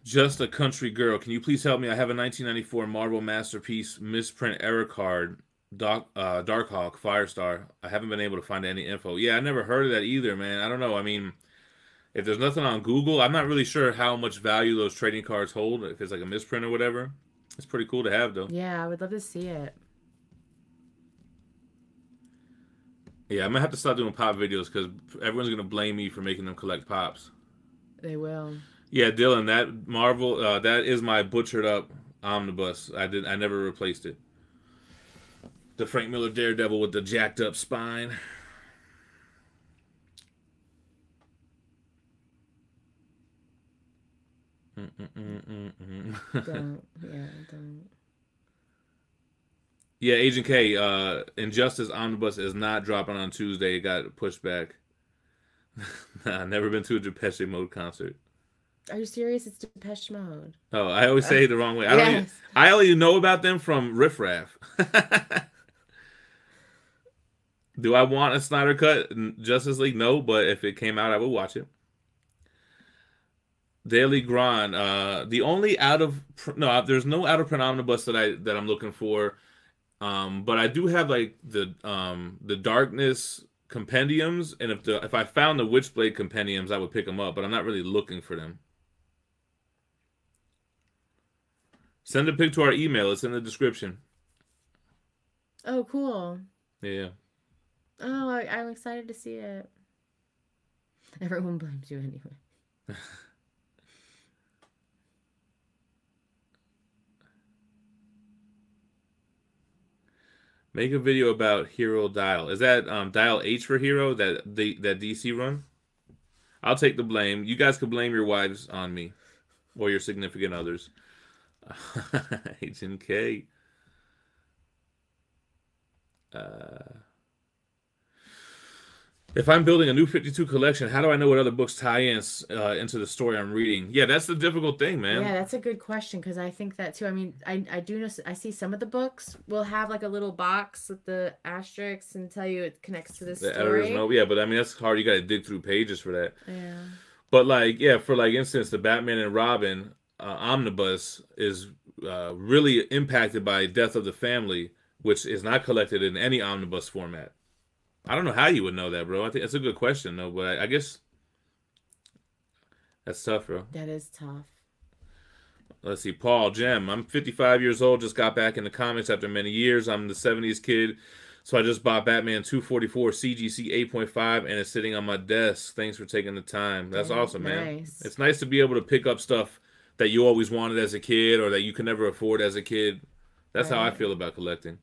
Just a Country Girl. Can you please help me? I have a 1994 Marvel Masterpiece misprint error card. Darkhawk, Firestar. I haven't been able to find any info. Yeah, I never heard of that either, man. I don't know. I mean, if there's nothing on Google, I'm not really sure how much value those trading cards hold. If it's like a misprint or whatever. It's pretty cool to have, though. Yeah, I would love to see it. Yeah, I'm going to have to start doing pop videos because everyone's going to blame me for making them collect pops. They will. Yeah, Dylan, that Marvel, that is my butchered up omnibus. I never replaced it. The Frank Miller Daredevil with the jacked up spine. Don't. Yeah, Agent K, Injustice Omnibus is not dropping on Tuesday. It got pushed back. Nah, never been to a Depeche Mode concert. Are you serious? It's Depeche Mode. Oh, I always say it the wrong way. Yes. I only know about them from Riff Raff. Do I want a Snyder Cut in Justice League? No, but if it came out, I would watch it. Daily Grind. The only there's no out of print omnibus that I'm looking for. But I do have like the Darkness compendiums, and if I found the Witchblade compendiums, I would pick them up. But I'm not really looking for them. Send a pic to our email. It's in the description. Oh, cool. Yeah. Oh, I'm excited to see it. Everyone blames you anyway. Make a video about Hero Dial. Is that Dial H for Hero, that DC run? I'll take the blame. You guys could blame your wives on me. Or your significant others. Agent K. If I'm building a new 52 collection, how do I know what other books tie in into the story I'm reading? Yeah, that's the difficult thing, man. Yeah, that's a good question because I think that too. I mean, I do know, I see some of the books will have like a little box with the asterisks and tell you it connects to the story. Editor's note, yeah, but I mean that's hard. You got to dig through pages for that. Yeah. But like, yeah, for like instance, the Batman and Robin Omnibus is really impacted by Death of the Family, which is not collected in any omnibus format. I don't know how you would know that, bro. I think that's a good question, though. But I guess that's tough, bro. That is tough. Let's see. Paul, Gem. I'm 55 years old. Just got back into comics after many years. I'm the 70s kid. So I just bought Batman 244 CGC 8.5, and it's sitting on my desk. Thanks for taking the time. That's awesome, man. It's nice to be able to pick up stuff that you always wanted as a kid or that you could never afford as a kid. That's how I feel about collecting.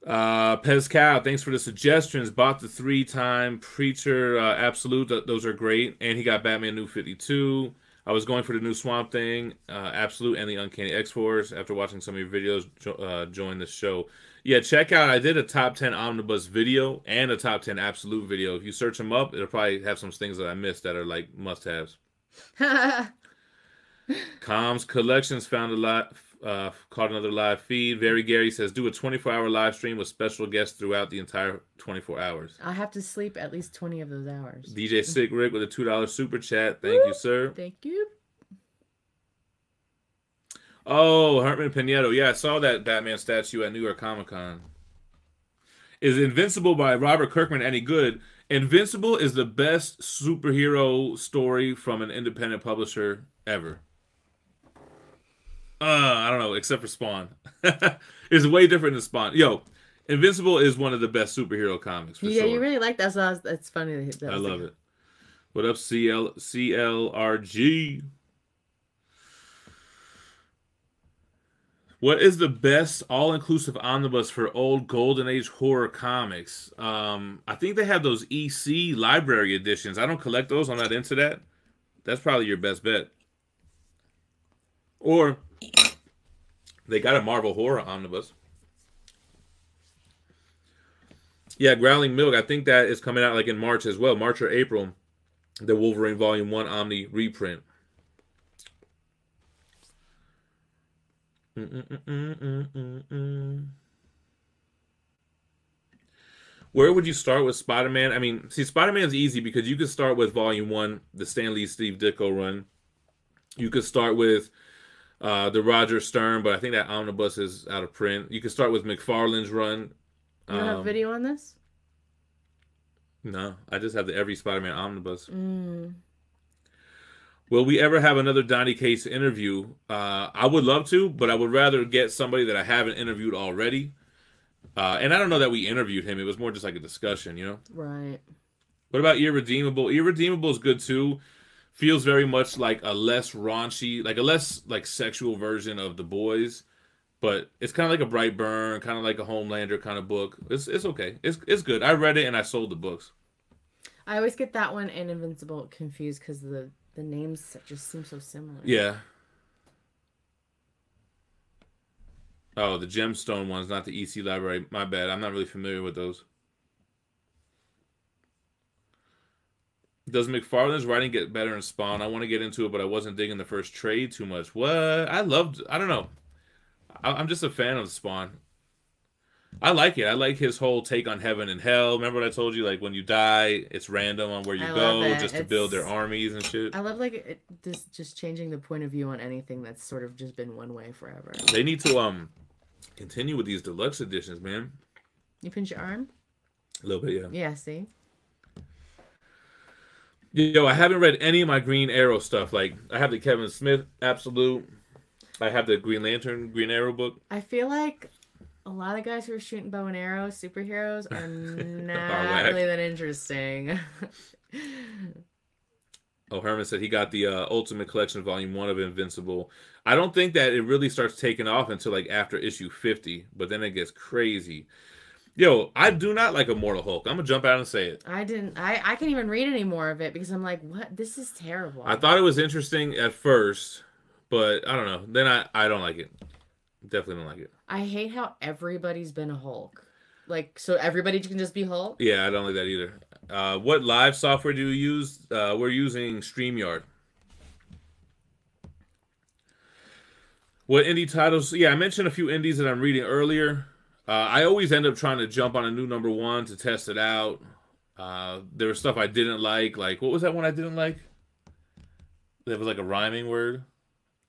Pez Cow, thanks for the suggestions. Bought the 3-time Preacher Absolute. Those are great. And he got Batman New 52. I was going for the new Swamp Thing, Absolute, and the Uncanny X-Force. After watching some of your videos, join the show. Yeah, check out, I did a top 10 Omnibus video and a top 10 Absolute video. If you search them up, it'll probably have some things that I missed that are like must-haves. Comms Collections found a lot. Caught another live feed. Very Gary says, do a 24-hour live stream with special guests throughout the entire 24 hours. I'll have to sleep at least 20 of those hours. DJ Sick Rick with a $2 super chat. Thank you, sir. Thank you. Oh, Herman Pinedo. Yeah, I saw that Batman statue at New York Comic Con. Is Invincible by Robert Kirkman any good? Invincible is the best superhero story from an independent publisher ever. I don't know, except for Spawn. It's way different than Spawn. Yo, Invincible is one of the best superhero comics, for sure. Yeah, you really like that. So it's funny. I love it. What up, CLRG? What is the best all-inclusive omnibus for old Golden Age horror comics? I think they have those EC library editions. I don't collect those. I'm not into that. That's probably your best bet. Or they got a Marvel Horror Omnibus. Yeah, Growling Milk. I think that is coming out like in March as well. March or April. The Wolverine Volume 1 Omni reprint. Where would you start with Spider-Man? I mean, see, Spider-Man's easy because you could start with Volume 1, the Stan Lee Steve Ditko run. You could start with the Roger Stern, but I think that omnibus is out of print. You can start with McFarlane's run. You don't have a video on this? No, I just have the Every Spider-Man omnibus. Will we ever have another Donny Cates interview? I would love to, but I would rather get somebody that I haven't interviewed already. And I don't know that we interviewed him. It was more just like a discussion, you know? Right. What about Irredeemable? Irredeemable is good too. Feels very much like a less raunchy, like a less like sexual version of The Boys, but it's kind of like a Brightburn, kind of like a Homelander kind of book. It's okay. It's good. I read it and I sold the books. I always get that one and Invincible confused because the names just seem so similar. Yeah. Oh, the Gemstone ones, not the EC library. My bad. I'm not really familiar with those. Does McFarlane's writing get better in Spawn? I want to get into it, but I wasn't digging the first trade too much. What? I don't know. I'm just a fan of Spawn. I like it. I like his whole take on heaven and hell. Remember what I told you? Like when you die, it's random on where you go just to build their armies and shit. I love like this just changing the point of view on anything that's sort of just been one way forever. They need to continue with these deluxe editions, man. You pinch your arm? A little bit, yeah. Yeah, see? Yo, I haven't read any of my Green Arrow stuff. Like, I have the Kevin Smith Absolute. I have the Green Lantern Green Arrow book. I feel like a lot of guys who are shooting bow and arrow superheroes are not really that interesting. Oh, Herman said he got the Ultimate Collection Volume 1 of Invincible. I don't think that it really starts taking off until like after issue 50, but then it gets crazy. Yo, I do not like Immortal Hulk. I'm gonna jump out and say it. I can't even read any more of it because I'm like, what? This is terrible. I thought it was interesting at first, but I don't know. Then I don't like it. Definitely don't like it. I hate how everybody's been a Hulk. Like, so everybody can just be Hulk? Yeah, I don't like that either. What live software do you use? We're using StreamYard. What indie titles? Yeah, I mentioned a few indies that I'm reading earlier. I always end up trying to jump on a new #1 to test it out. There was stuff I didn't like. Like, what was that one I didn't like? That was like a rhyming word.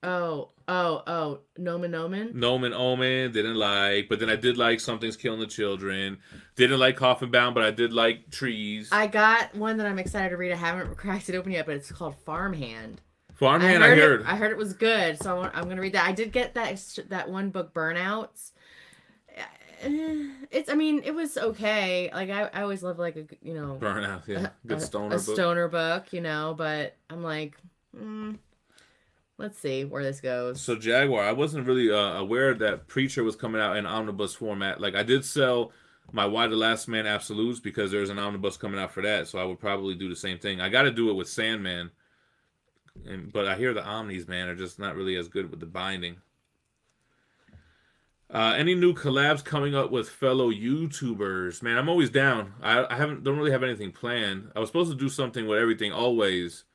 Oh. Nomen Omen? Nomen Omen, didn't like. But then I did like Something's Killing the Children. Didn't like Coffin Bound, but I did like Trees. I got one that I'm excited to read. I haven't cracked it open yet, but it's called Farmhand. Farmhand, I heard. I heard it was good, so I'm going to read that. I did get that one book, Burnouts. It was okay. Like, I always love, like, Burnout, yeah. Good stoner book. A stoner book, but I'm like, let's see where this goes. So, Jaguar, I wasn't really aware that Preacher was coming out in omnibus format. Like, I did sell my Why the Last Man Absolutes because there's an omnibus coming out for that, so I would probably do the same thing. I got to do it with Sandman, but I hear the Omnis, man, are just not really as good with the binding. Any new collabs coming up with fellow YouTubers? Man, I'm always down. I don't really have anything planned. I was supposed to do something with Everything Always,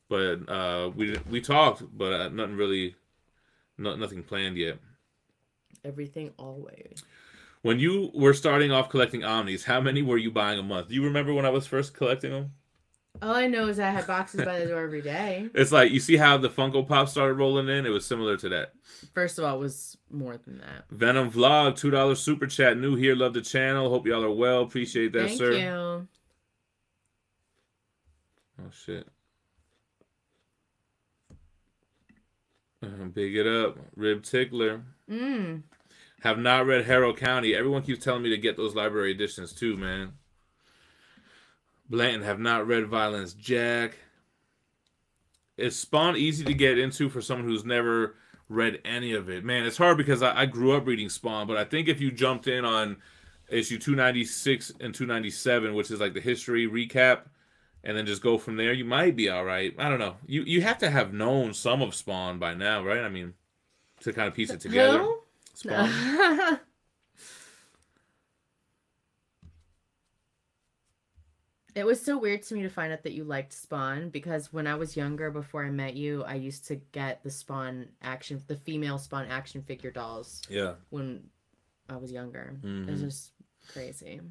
but we talked, but nothing planned yet. Everything Always. When you were starting off collecting Omnis, how many were you buying a month? Do you remember when I was first collecting them? All I know is I had boxes by the door every day. It's like, you see how the Funko Pop started rolling in? It was similar to that. First of all, it was more than that. Venom Vlog, $2 super chat. New here, love the channel. Hope y'all are well. Appreciate that, Thank sir. Thank you. Oh, shit. Big it up. Rib Tickler. Have not read Harrow County. Everyone keeps telling me to get those library editions too, man. Blanton, have not read Violence Jack. Is Spawn easy to get into for someone who's never read any of it? Man, it's hard because I grew up reading Spawn, but I think if you jumped in on issue 296 and 297, which is like the history recap, and then just go from there, you might be all right. I don't know. You have to have known some of Spawn by now, right? I mean, to kind of piece it together. Who? Spawn. No. It was so weird to me to find out that you liked Spawn, because when I was younger, before I met you, I used to get the female Spawn action figure dolls. Yeah. When I was younger. It was just crazy.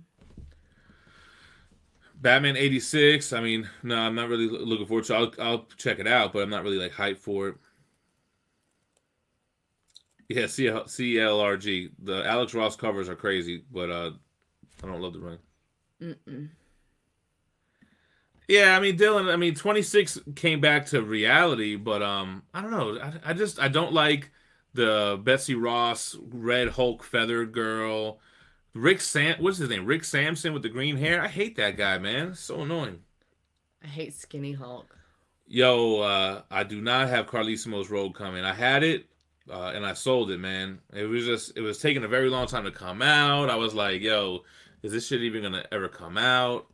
Batman 86. I mean, no, I'm not really looking forward to it. I'll check it out, but I'm not really like hyped for it. Yeah, CLRG. The Alex Ross covers are crazy, but I don't love the run. Yeah, I mean, Dylan, 26 came back to reality, but I don't know. I don't like the Betsy Ross Red Hulk feathered girl. What's his name? Rick Sampson with the green hair. I hate that guy, man. It's so annoying. I hate skinny Hulk. Yo, I do not have Carlissimo's Road coming. I had it, and I sold it, man. It was taking a very long time to come out. I was like, yo, is this shit even gonna ever come out?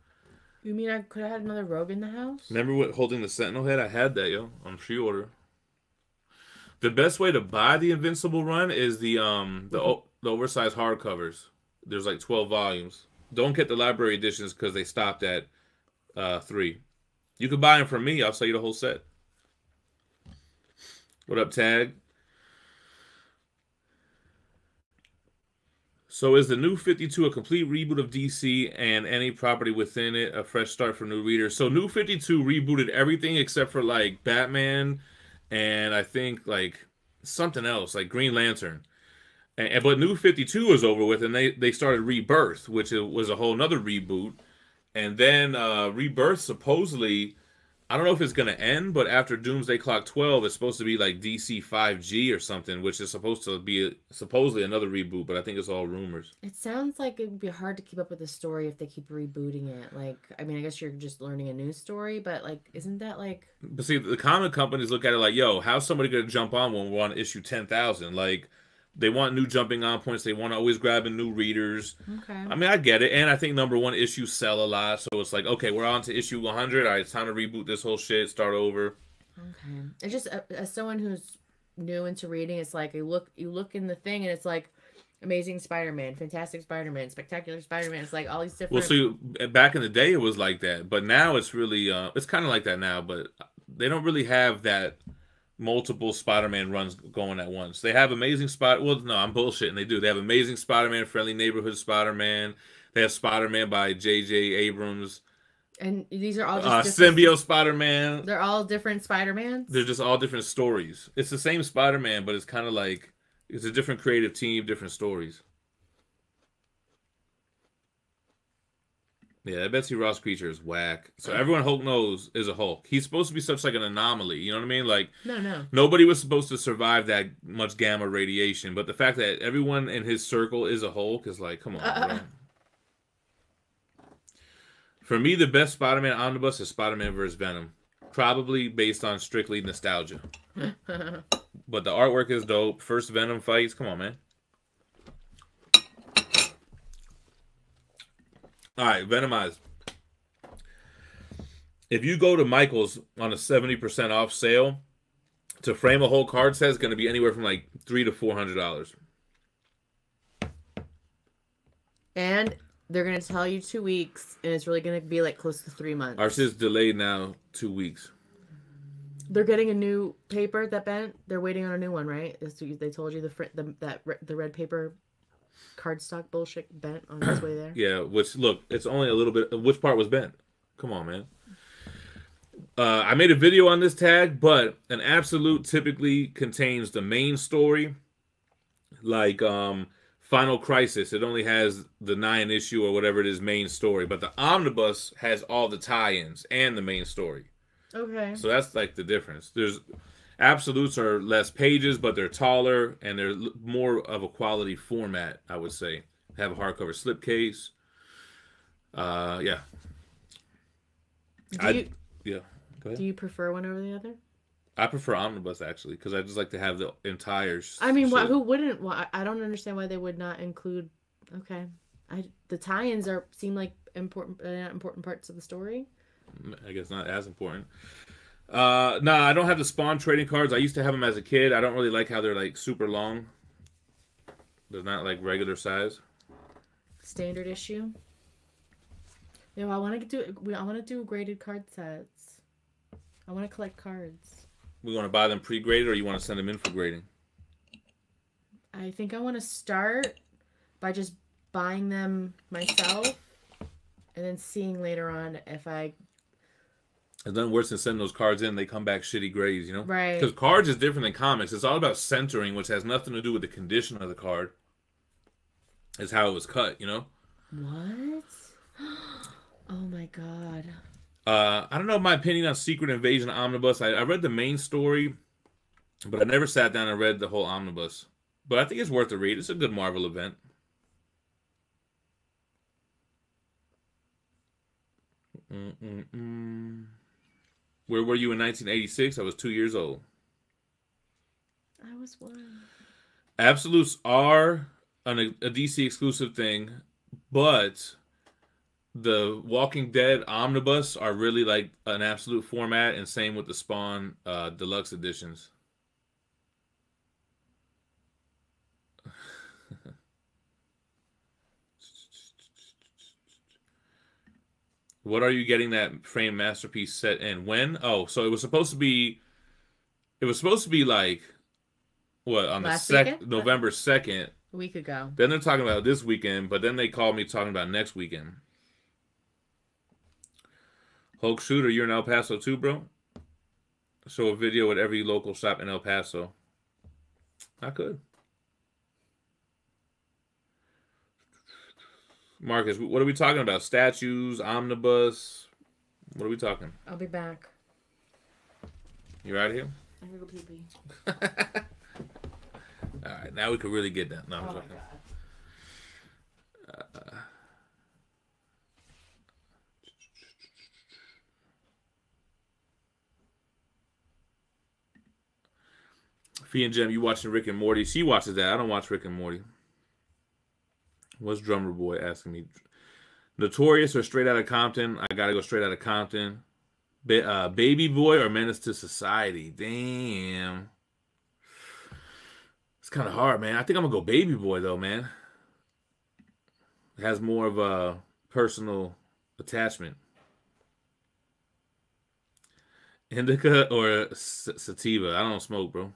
You mean I could have had another Rogue in the house? Remember holding the Sentinel head? I had that, yo, on pre-order. The best way to buy the Invincible run is the oversized hardcovers. There's like 12 volumes. Don't get the library editions because they stopped at 3. You could buy them from me. I'll sell you the whole set. What up, Tag? So is the New 52 a complete reboot of DC and any property within it a fresh start for new readers? So New 52 rebooted everything except for like Batman and I think like something else, like Green Lantern. But New 52 is over with, and they started Rebirth, which was a whole nother reboot. And then Rebirth supposedly I don't know if it's going to end, but after Doomsday Clock 12, it's supposed to be like DC 5G or something, which is supposed to be supposedly another reboot, but I think it's all rumors. It sounds like it would be hard to keep up with the story if they keep rebooting it. Like, I mean, I guess you're just learning a new story, but like, isn't that like... But see, the comic companies look at it like, yo, how's somebody going to jump on when we're on issue 10,000? Like, they want new jumping on points. They want to always grabbing new readers. Okay. I mean, I get it. And I think #1 issues sell a lot. So it's like, okay, we're on to issue 100. All right, it's time to reboot this whole shit, start over. Okay. It's just, as someone who's new into reading, it's like, you look in the thing and it's like, Amazing Spider-Man, Fantastic Spider-Man, Spectacular Spider-Man. It's like all these different... Well, see, back in the day, it was like that. But now it's really, it's kind of like that now. But they don't really have that multiple Spider-Man runs going at once. They have Amazing Spider... Well, no, I'm bullshitting. They do. They have Amazing Spider-Man, Friendly Neighborhood Spider-Man. They have Spider-Man by J.J. Abrams. And these are all just different... Symbiote Spider-Man. They're all different Spider-Mans? They're just all different stories. It's the same Spider-Man, but it's kind of like... It's a different creative team, different stories. Yeah, that Betsy Ross creature is whack. So everyone Hulk knows is a Hulk. He's supposed to be such like an anomaly. You know what I mean? Like, no. Nobody was supposed to survive that much gamma radiation. But the fact that everyone in his circle is a Hulk is like, come on, bro. For me, the best Spider-Man omnibus is Spider-Man vs. Venom. Probably based on strictly nostalgia. But the artwork is dope. First Venom fights. Come on, man. All right, Venomized. If you go to Michael's on a 70% off sale, to frame a whole card set is going to be anywhere from like $300 to $400. And they're going to tell you 2 weeks, and it's really going to be like close to 3 months. Ours is delayed now 2 weeks. They're getting a new paper that bent. They're waiting on a new one, right? They told you the red paper cardstock bullshit bent on its way there. Yeah, which look, it's only a little bit. Which part was bent? Come on, man. I made a video on this tag, but an absolute typically contains the main story, like Final Crisis. It only has the 9 issue or whatever it is main story, but the omnibus has all the tie-ins and the main story. Okay. So that's like the difference. There's absolutes are less pages, but they're taller and they're more of a quality format, I would say. Have a hardcover slipcase. Yeah. Yeah. Go ahead. Do you prefer one over the other? I prefer omnibus actually because I just like to have the entire. I mean, who wouldn't? I don't understand why they would not include. Okay, the tie-ins seem like important parts of the story. I guess not as important. No, I don't have the Spawn trading cards. I used to have them as a kid. I don't really like how they're like super long. They're not like regular size. Standard issue. No, I want to do graded card sets. I want to collect cards. We want to buy them pre-graded, or you want to send them in for grading? I think I want to start by just buying them myself, and then seeing later on if I. It's done worse than sending those cards in. They come back shitty grades, you know? Right. Because cards is different than comics. It's all about centering, which has nothing to do with the condition of the card. It's how it was cut, you know? What? Oh my god. I don't know my opinion on Secret Invasion Omnibus. I read the main story, but I never sat down and read the whole Omnibus. But I think it's worth a read. It's a good Marvel event. Where were you in 1986? I was 2 years old. I was 1. Absolutes are a DC exclusive thing, but the Walking Dead Omnibus are really like an absolute format, and same with the Spawn deluxe editions. What are you getting that frame masterpiece set in? When? Oh, so it was supposed to be like what, on the November 2nd. A week ago. Then they're talking about this weekend, but then they called me talking about next weekend. Hulk Shooter, you're in El Paso too, bro? Show a video at every local shop in El Paso. I could. Marcus, what are we talking about? Statues, omnibus? What are we talking? I'll be back. You out of here? I'm gonna go pee pee. All right, now we can really get down. No, I'm Oh my joking. god. Phie and Gem, you watching Rick and Morty? She watches that. I don't watch Rick and Morty. What's Drummer Boy asking me? Notorious or Straight Outta Compton? I gotta go Straight Outta Compton. Baby Boy or Menace to Society? Damn. It's kind of hard, man. I think I'm gonna go Baby Boy though, man. It has more of a personal attachment. Indica or Sativa? I don't smoke, bro.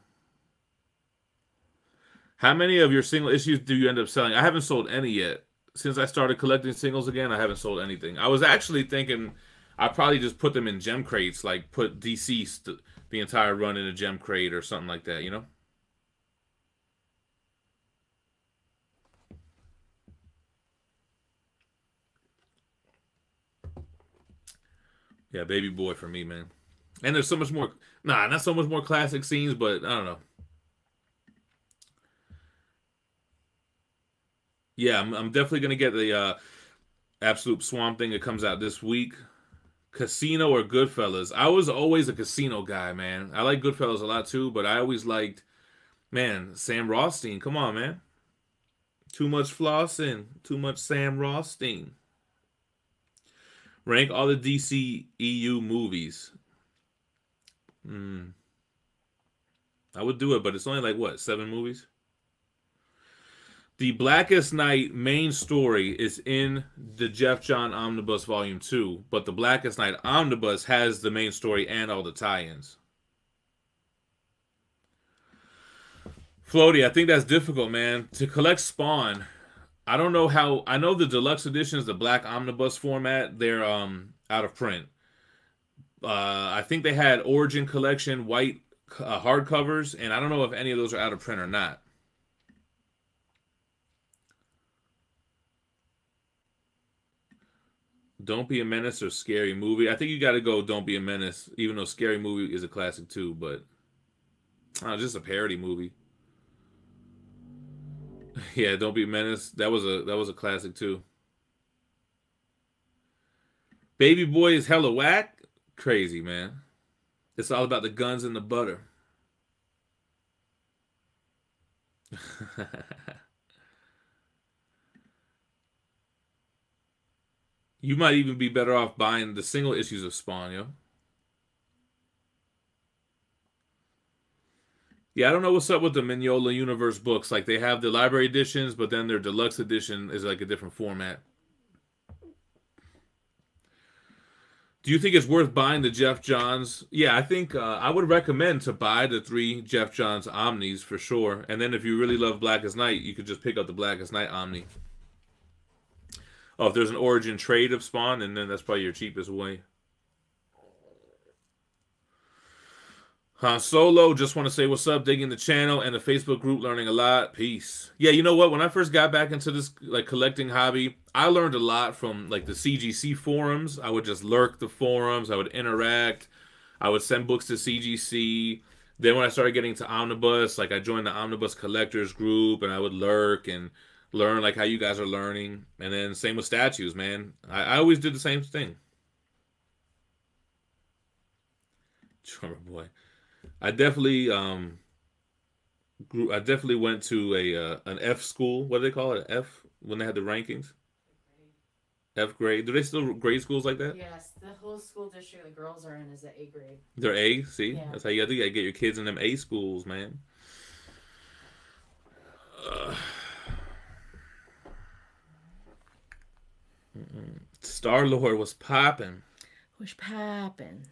How many of your single issues do you end up selling? I haven't sold any yet. Since I started collecting singles again, I haven't sold anything. I was actually thinking I'd probably just put them in gem crates, like put Deceased, the entire run in a gem crate or something like that, you know? Yeah, Baby Boy for me, man. And there's so much more, not so much more classic scenes, but I don't know. Yeah, I'm definitely gonna get the Absolute Swamp Thing that comes out this week. Casino or Goodfellas? I was always a Casino guy, man. I like Goodfellas a lot too, but I always liked, man, Sam Rothstein. Come on, man. Too much flossing. Too much Sam Rothstein. Rank all the DC EU movies. I would do it, but it's only like, what, 7 movies? The Blackest Night main story is in the Jeff John Omnibus Volume 2, but the Blackest Night Omnibus has the main story and all the tie-ins. Floaty, I think that's difficult, man. To collect Spawn, I don't know how... I know the deluxe editions, the black omnibus format, they're out of print. I think they had Origin Collection white hardcovers, and I don't know if any of those are out of print or not. Don't Be a Menace or Scary Movie. I think you got to go Don't Be a Menace, even though Scary Movie is a classic too, but just a parody movie. Yeah, Don't Be a Menace. That was a classic too. Baby Boy is hella whack. Crazy, man. It's all about the guns and the butter. You might even be better off buying the single issues of Spawn, yo. Yeah, I don't know what's up with the Mignola Universe books. Like, they have the library editions, but then their deluxe edition is like a different format. Do you think it's worth buying the Jeff Johns? Yeah, I think I would recommend to buy the 3 Jeff Johns Omnis for sure. And then if you really love Blackest Night, you could just pick up the Blackest Night Omni. Oh, if there's an Origin trade of Spawn, and then that's probably your cheapest way. Han Solo, just want to say what's up, digging the channel and the Facebook group, learning a lot. Peace. Yeah, you know what? When I first got back into this like collecting hobby, I learned a lot from like the CGC forums. I would just lurk the forums. I would interact. I would send books to CGC. Then when I started getting to Omnibus, like I joined the Omnibus collectors group, and I would lurk and learn like how you guys are learning. And then same with statues, man. I always did the same thing. Drummer Boy. I definitely went to an F school. What do they call it? F when they had the rankings. F grade. Do they still grade schools like that? Yes, the whole school district the girls are in is the A grade. They're A. See, yeah. That's how you got to get your kids in them A schools, man. Star-Lord was popping. Was popping.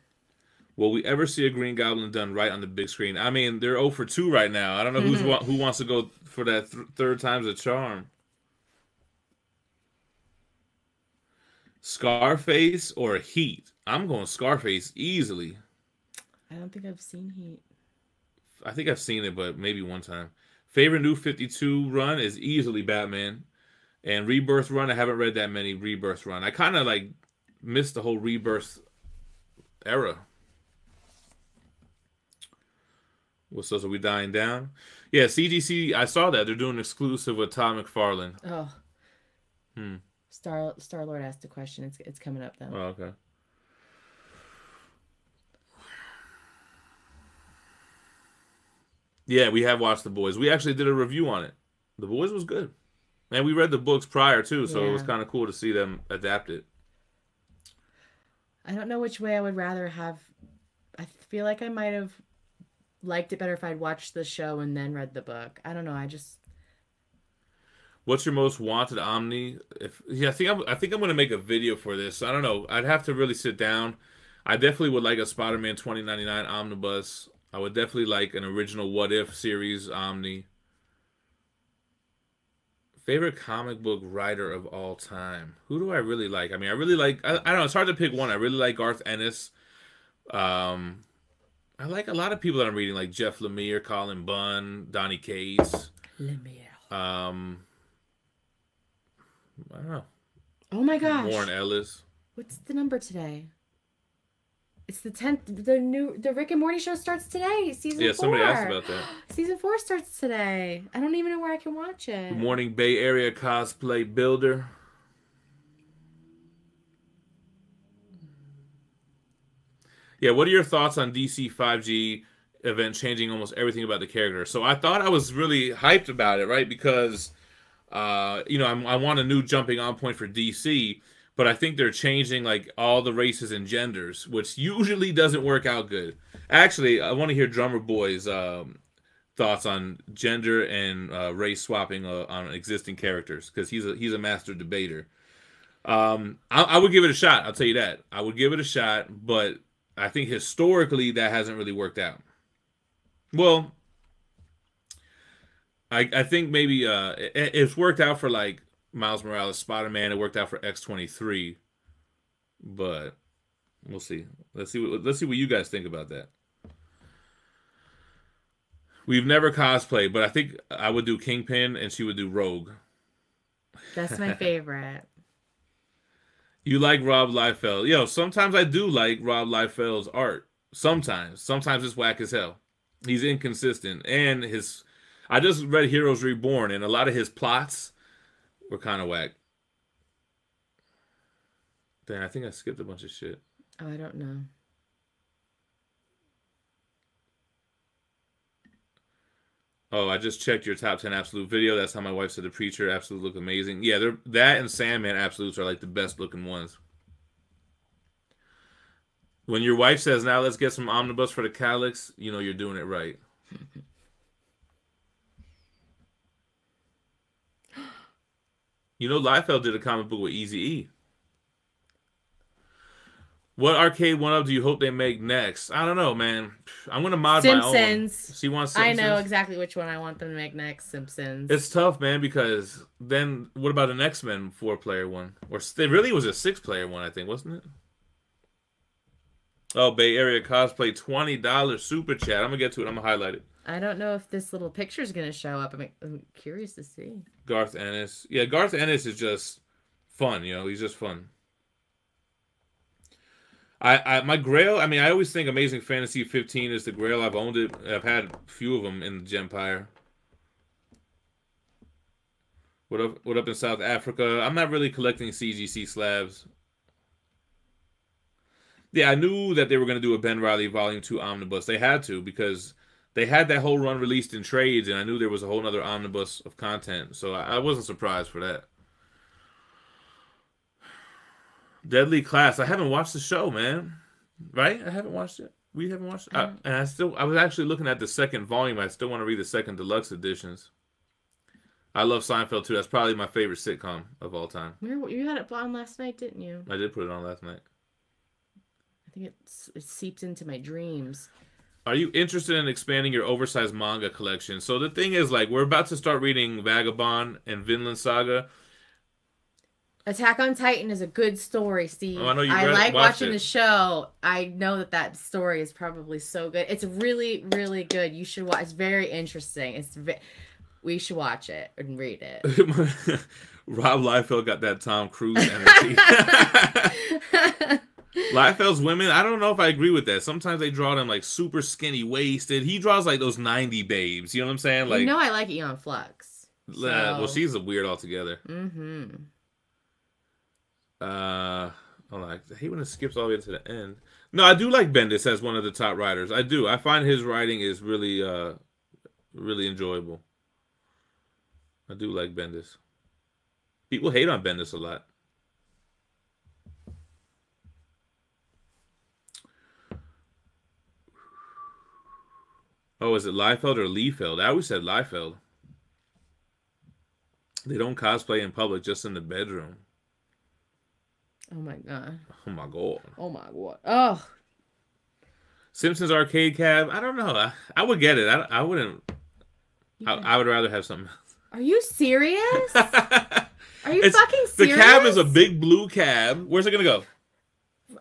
Will we ever see a Green Goblin done right on the big screen? I mean, they're 0 for 2 right now. I don't know who wants to go for that third time's a charm. Scarface or Heat? I'm going Scarface easily. I don't think I've seen Heat. I think I've seen it, but maybe one time. Favorite New 52 run is easily Batman. And Rebirth run, I haven't read that many Rebirth run. I kind of like missed the whole Rebirth era. What's up? Are we dying down? Yeah, CGC. I saw that they're doing an exclusive with Todd McFarlane. Oh. Star Lord asked a question. It's coming up though. Oh, okay. Yeah, we have watched The Boys. We actually did a review on it. The Boys was good. And we read the books prior, too, so it was kind of cool to see them adapt it. I don't know which way I would rather have. I feel like I might have liked it better if I'd watched the show and then read the book. I don't know. What's your most wanted Omni? I think I'm going to make a video for this. I don't know. I'd have to really sit down. I definitely would like a Spider-Man 2099 Omnibus. I would definitely like an original What If series Omni. Favorite comic book writer of all time. Who do I really like? I mean, I really like... I don't know. It's hard to pick one. I really like Garth Ennis. I like a lot of people that I'm reading, like Jeff Lemire, Colin Bunn, Donny Cates. I don't know. Oh my gosh. Warren Ellis. What's the number today? It's the 10th. The Rick and Morty show starts today. Season 4. Yeah, somebody asked about that. Season 4 starts today. I don't even know where I can watch it. Good morning, Bay Area cosplay builder. Yeah, what are your thoughts on DC 5G event changing almost everything about the character? So I thought I was really hyped about it, right? Because, you know, I want a new jumping on point for DC. But I think they're changing like all the races and genders, which usually doesn't work out good. Actually, I want to hear Drummer Boy's thoughts on gender and race swapping on existing characters, because he's a master debater. I would give it a shot. I'll tell you that. I would give it a shot, but I think historically that hasn't really worked out. Well, I think maybe it's worked out for like Miles Morales, Spider-Man. It worked out for X-23, but we'll see. Let's see what you guys think about that. We've never cosplayed, but I think I would do Kingpin and she would do Rogue. That's my favorite. You like Rob Liefeld? Yo, sometimes I do like Rob Liefeld's art. Sometimes it's whack as hell. He's inconsistent, and I just read Heroes Reborn, and a lot of his plots were kind of whack. Damn, I think I skipped a bunch of shit. Oh, I don't know. Oh, I just checked your top 10 absolute video. That's how my wife said The Preacher absolute look amazing. Yeah, that and Sandman absolutes are like the best looking ones. When your wife says, now let's get some Omnibus for the Calyx, you know you're doing it right. You know, Liefeld did a comic book with Eazy-E. What arcade one-up do you hope they make next? I don't know, man. I'm going to mod my own. Simpsons. She wants Simpsons. I know exactly which one I want them to make next. Simpsons. It's tough, man, because then what about an X-Men 4-player one? Or it really was a 6-player one, I think, wasn't it? Oh, Bay Area Cosplay, $20 super chat. I'm going to get to it. I'm going to highlight it. I don't know if this little picture is going to show up. I'm curious to see. Garth Ennis. Yeah, Garth Ennis is just fun, you know. He's just fun. My Grail, I mean, I always think Amazing Fantasy 15 is the Grail. I've owned it. I've had a few of them in the Gempire. What up in South Africa? I'm not really collecting CGC slabs. Yeah, I knew that they were going to do a Ben Reilly Volume 2 Omnibus. They had to, because they had that whole run released in trades, and I knew there was a whole other omnibus of content. So I wasn't surprised for that. Deadly Class. I haven't watched the show, man. Right? I haven't watched it. We haven't watched it. And I was actually looking at the second volume. I still want to read the second deluxe editions. I love Seinfeld, too. That's probably my favorite sitcom of all time. You had it on last night, didn't you? I did put it on last night. I think it seeps into my dreams. Are you interested in expanding your oversized manga collection? So the thing is, like, we're about to start reading Vagabond and Vinland Saga. Attack on Titan is a good story, Steve. Oh, I know you like watching the show. I know that story is probably so good. It's really, really good. You should watch. It's very interesting. We should watch it and read it. Rob Liefeld got that Tom Cruise energy. Liefeld's women, I don't know if I agree with that. Sometimes they draw them like super skinny waisted. He draws like those 90 babes. You know what I'm saying? Like, you know I like Eon Flux. So. Well, she's a weird altogether. Mm-hmm. Hold on. I hate when it skips all the way to the end. No, I do like Bendis as one of the top writers. I do. I find his writing is really, really enjoyable. I do like Bendis. People hate on Bendis a lot. Oh, is it Liefeld or Liefeld? I always said Liefeld. They don't cosplay in public, just in the bedroom. Oh my god. Oh my god. Oh my god. Oh. Simpsons arcade cab. I don't know. I would get it. I wouldn't. Yeah. I would rather have something else. Are you serious? Are you fucking serious? The cab is a big blue cab. Where's it gonna go?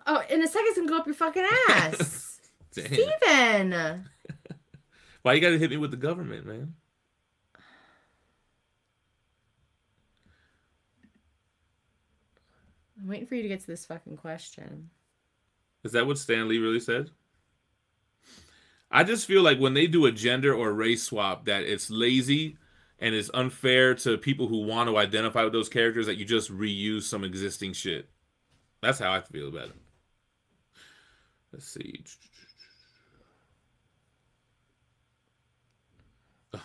Oh, in a second it's gonna go up your fucking ass. Steven! Why you gotta hit me with the government, man? I'm waiting for you to get to this fucking question. Is that what Stan Lee really said? I just feel like when they do a gender or race swap, that it's lazy and it's unfair to people who want to identify with those characters, that you just reuse some existing shit. That's how I feel about it. Let's see.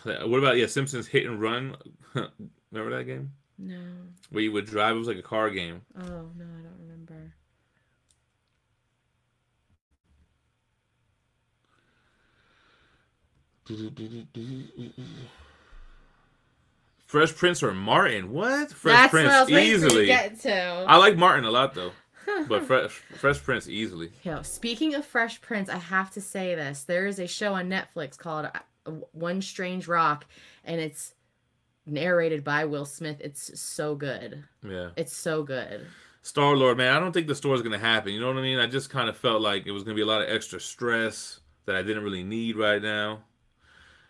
What about, Simpsons Hit and Run? Remember that game? No. Where you would drive, it was like a car game. Oh, no, I don't remember. Fresh Prince or Martin? What? Fresh Prince, what I was easily. Get to. I like Martin a lot though, but Fresh Prince easily. Yo, speaking of Fresh Prince, I have to say this: there is a show on Netflix called One Strange Rock, and it's narrated by Will Smith. It's so good. Yeah, it's so good. Star-Lord, man, I don't think the story's gonna happen. You know what I mean? I just kind of felt like it was gonna be a lot of extra stress that I didn't really need right now.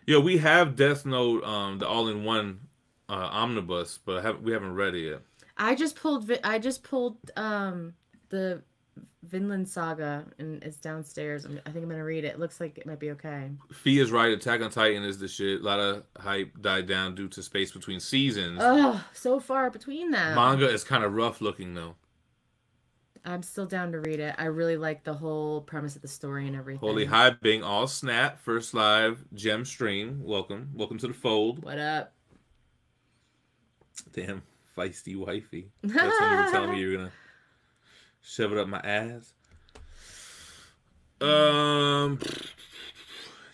Yo, we have Death Note, the all-in-one omnibus, but we haven't read it yet. I just pulled the Vinland Saga, and it's downstairs. I think I'm gonna read it. It looks like it might be okay. Phie is right. Attack on Titan is the shit. A lot of hype died down due to space between seasons. Oh, so far between them. Manga is kind of rough looking though. I'm still down to read it. I really like the whole premise of the story and everything. Holy hi, Bing, all snap. First live Gem stream. Welcome to the fold. What up? Damn, feisty wifey. That's when you were telling me you were gonna shove it up my ass.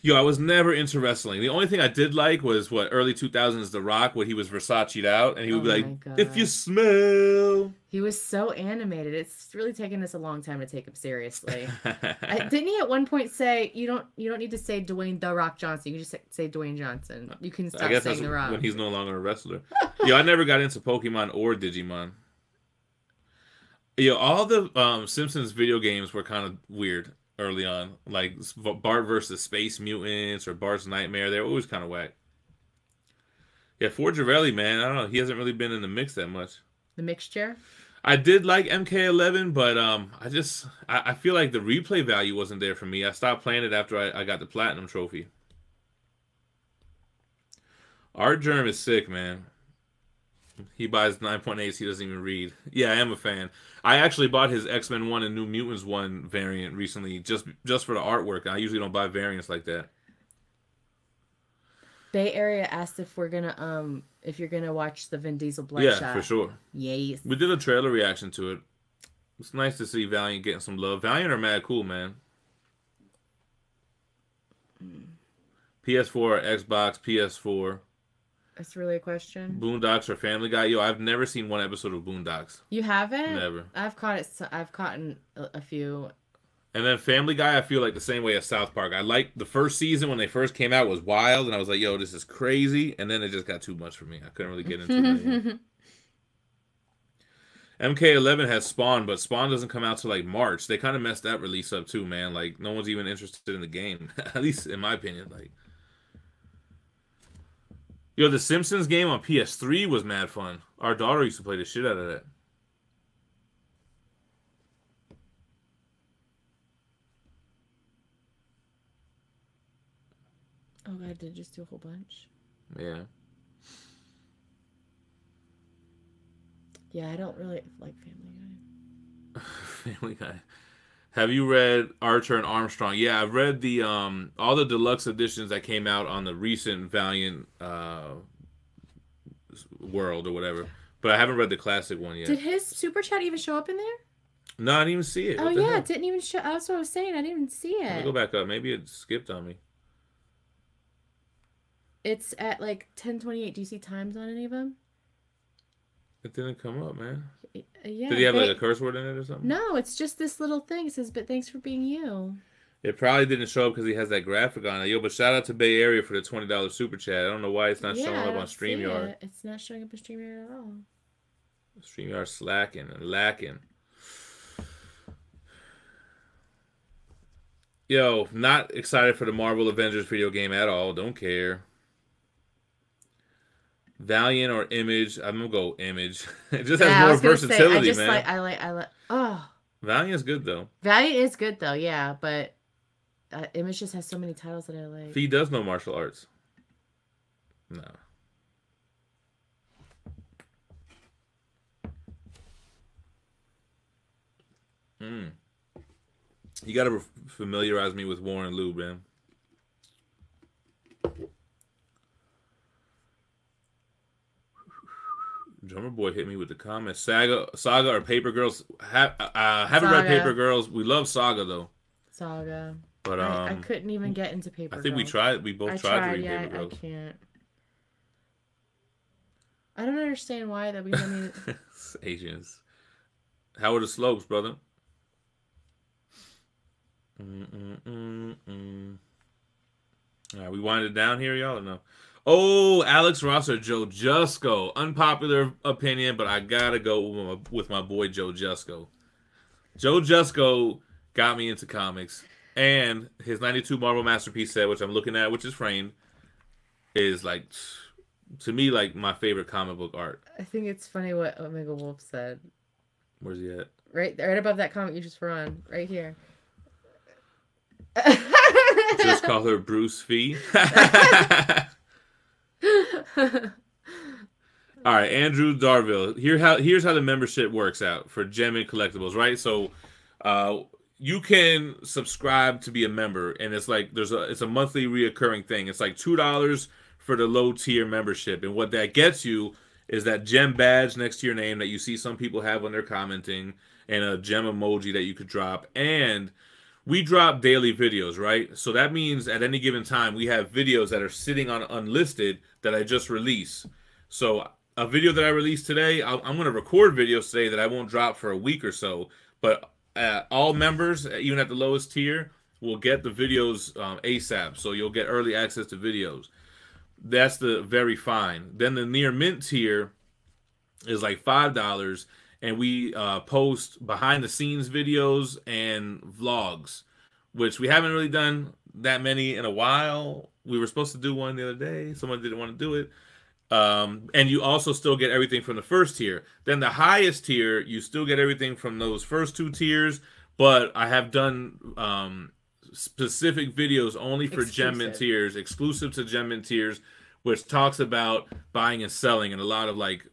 Yo, I was never into wrestling. The only thing I did like was early 2000s The Rock, when he was Versacie'd out, and he would be like, God. If you smell. He was so animated. It's really taken us a long time to take him seriously. Didn't he at one point say, you don't need to say Dwayne The Rock Johnson. You just say Dwayne Johnson. You can stop saying The Rock. When he's no longer a wrestler. Yo, I never got into Pokemon or Digimon. Yo, all the Simpsons video games were kind of weird early on. Like Bart versus Space Mutants or Bart's Nightmare. They were always kind of whack. Yeah, Forgerelli, man, I don't know. He hasn't really been in the mix that much. The mixture? I did like MK11, but I feel like the replay value wasn't there for me. I stopped playing it after I got the Platinum Trophy. Art Germ is sick, man. He buys 9.8s. He doesn't even read. Yeah, I am a fan. I actually bought his X-Men 1 and New Mutants 1 variant recently just for the artwork. I usually don't buy variants like that. Bay Area asked if we're gonna if you're gonna watch the Vin Diesel Bloodshot. Yeah, for sure. Yes. We did a trailer reaction to it. It's nice to see Valiant getting some love. Valiant are mad cool, man. PS4 or Xbox, PS4. That's really a question. Boondocks or Family Guy? Yo, I've never seen one episode of Boondocks. You haven't? Never. I've caught a few. And then Family Guy, I feel like the same way as South Park. I liked the first season when they first came out was wild, and I was like, yo, this is crazy. And then it just got too much for me. I couldn't really get into it anymore. MK11 has Spawn, but Spawn doesn't come out till like March. They kind of messed that release up too, man. Like, no one's even interested in the game. At least in my opinion. Like, yo, the Simpsons game on PS3 was mad fun. Our daughter used to play the shit out of that. Oh God, did it just do a whole bunch? Yeah. Yeah, I don't really like Family Guy. Family Guy. Have you read Archer and Armstrong? Yeah, I've read the all the deluxe editions that came out on the recent Valiant World or whatever. But I haven't read the classic one yet. Did his super chat even show up in there? No, I didn't even see it. Oh yeah, it didn't even show. That's what I was saying. I didn't even see it. Let me go back up. Maybe it skipped on me. It's at like 10:28. Do you see times on any of them? It didn't come up, man. Yeah. Did he have like a curse word in it or something? No, it's just this little thing. It says, "But thanks for being you." It probably didn't show up because he has that graphic on it. Yo, but shout out to Bay Area for the $20 super chat. I don't know why it's not showing up on StreamYard. It's not showing up on StreamYard at all. StreamYard slacking and lacking. Yo, not excited for the Marvel Avengers video game at all. Don't care. Valiant or Image? I'm gonna go Image. It just has more versatility, man. I like. Oh, Valiant's good though. Valiant is good though, yeah. But Image just has so many titles that I like. Phie does know martial arts. No. You gotta familiarize me with Warren Lube, man. Drummer Boy hit me with the comments. Saga or Paper Girls? Haven't read Paper Girls. We love Saga though. Saga. But I couldn't even get into Paper Girls. I think we tried. We both tried to read Paper Girls. I can't. I don't understand why that we don't need it. Asians. How are the slopes, brother? All right, we wind it down here, y'all, or no? Oh, Alex Ross or Joe Jusko. Unpopular opinion, but I gotta go with my boy Joe Jusko. Joe Jusko got me into comics, and his 92 Marvel Masterpiece set, which I'm looking at, which is framed, is like, to me, like my favorite comic book art. I think it's funny what Omega Wolf said. Where's he at? Right above that comic you just were on, right here. Just call her Bruce Phie. All right, Andrew Darville. Here's how the membership works out for GemMintC Collectibles, right? So, you can subscribe to be a member, and it's like it's a monthly reoccurring thing. It's like $2 for the low tier membership, and what that gets you is that gem badge next to your name that you see some people have when they're commenting, and a gem emoji that you could drop. And we drop daily videos, right? So that means at any given time, we have videos that are sitting on unlisted that I just release. So a video that I released today, I'm going to record videos today that I won't drop for a week or so. But all members, even at the lowest tier, will get the videos ASAP. So you'll get early access to videos. That's the very fine. Then the near mint tier is like $5. And we post behind-the-scenes videos and vlogs, which we haven't really done that many in a while. We were supposed to do one the other day. Someone didn't want to do it. And you also still get everything from the first tier. Then the highest tier, you still get everything from those first two tiers. But I have done specific videos only for GemMint tiers, exclusive to GemMint tiers, which talks about buying and selling and a lot of like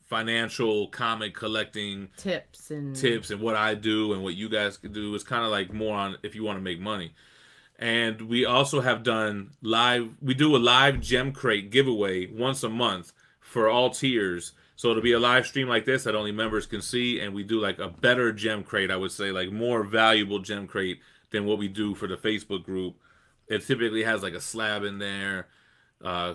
financial comic collecting tips and what I do and what you guys can do. Is kind of like more on if you want to make money. And we also have done we do a live gem crate giveaway once a month for all tiers. So it'll be a live stream like this that only members can see, and we do like a better gem crate, I would say, like more valuable gem crate than what we do for the Facebook group. It typically has like a slab in there,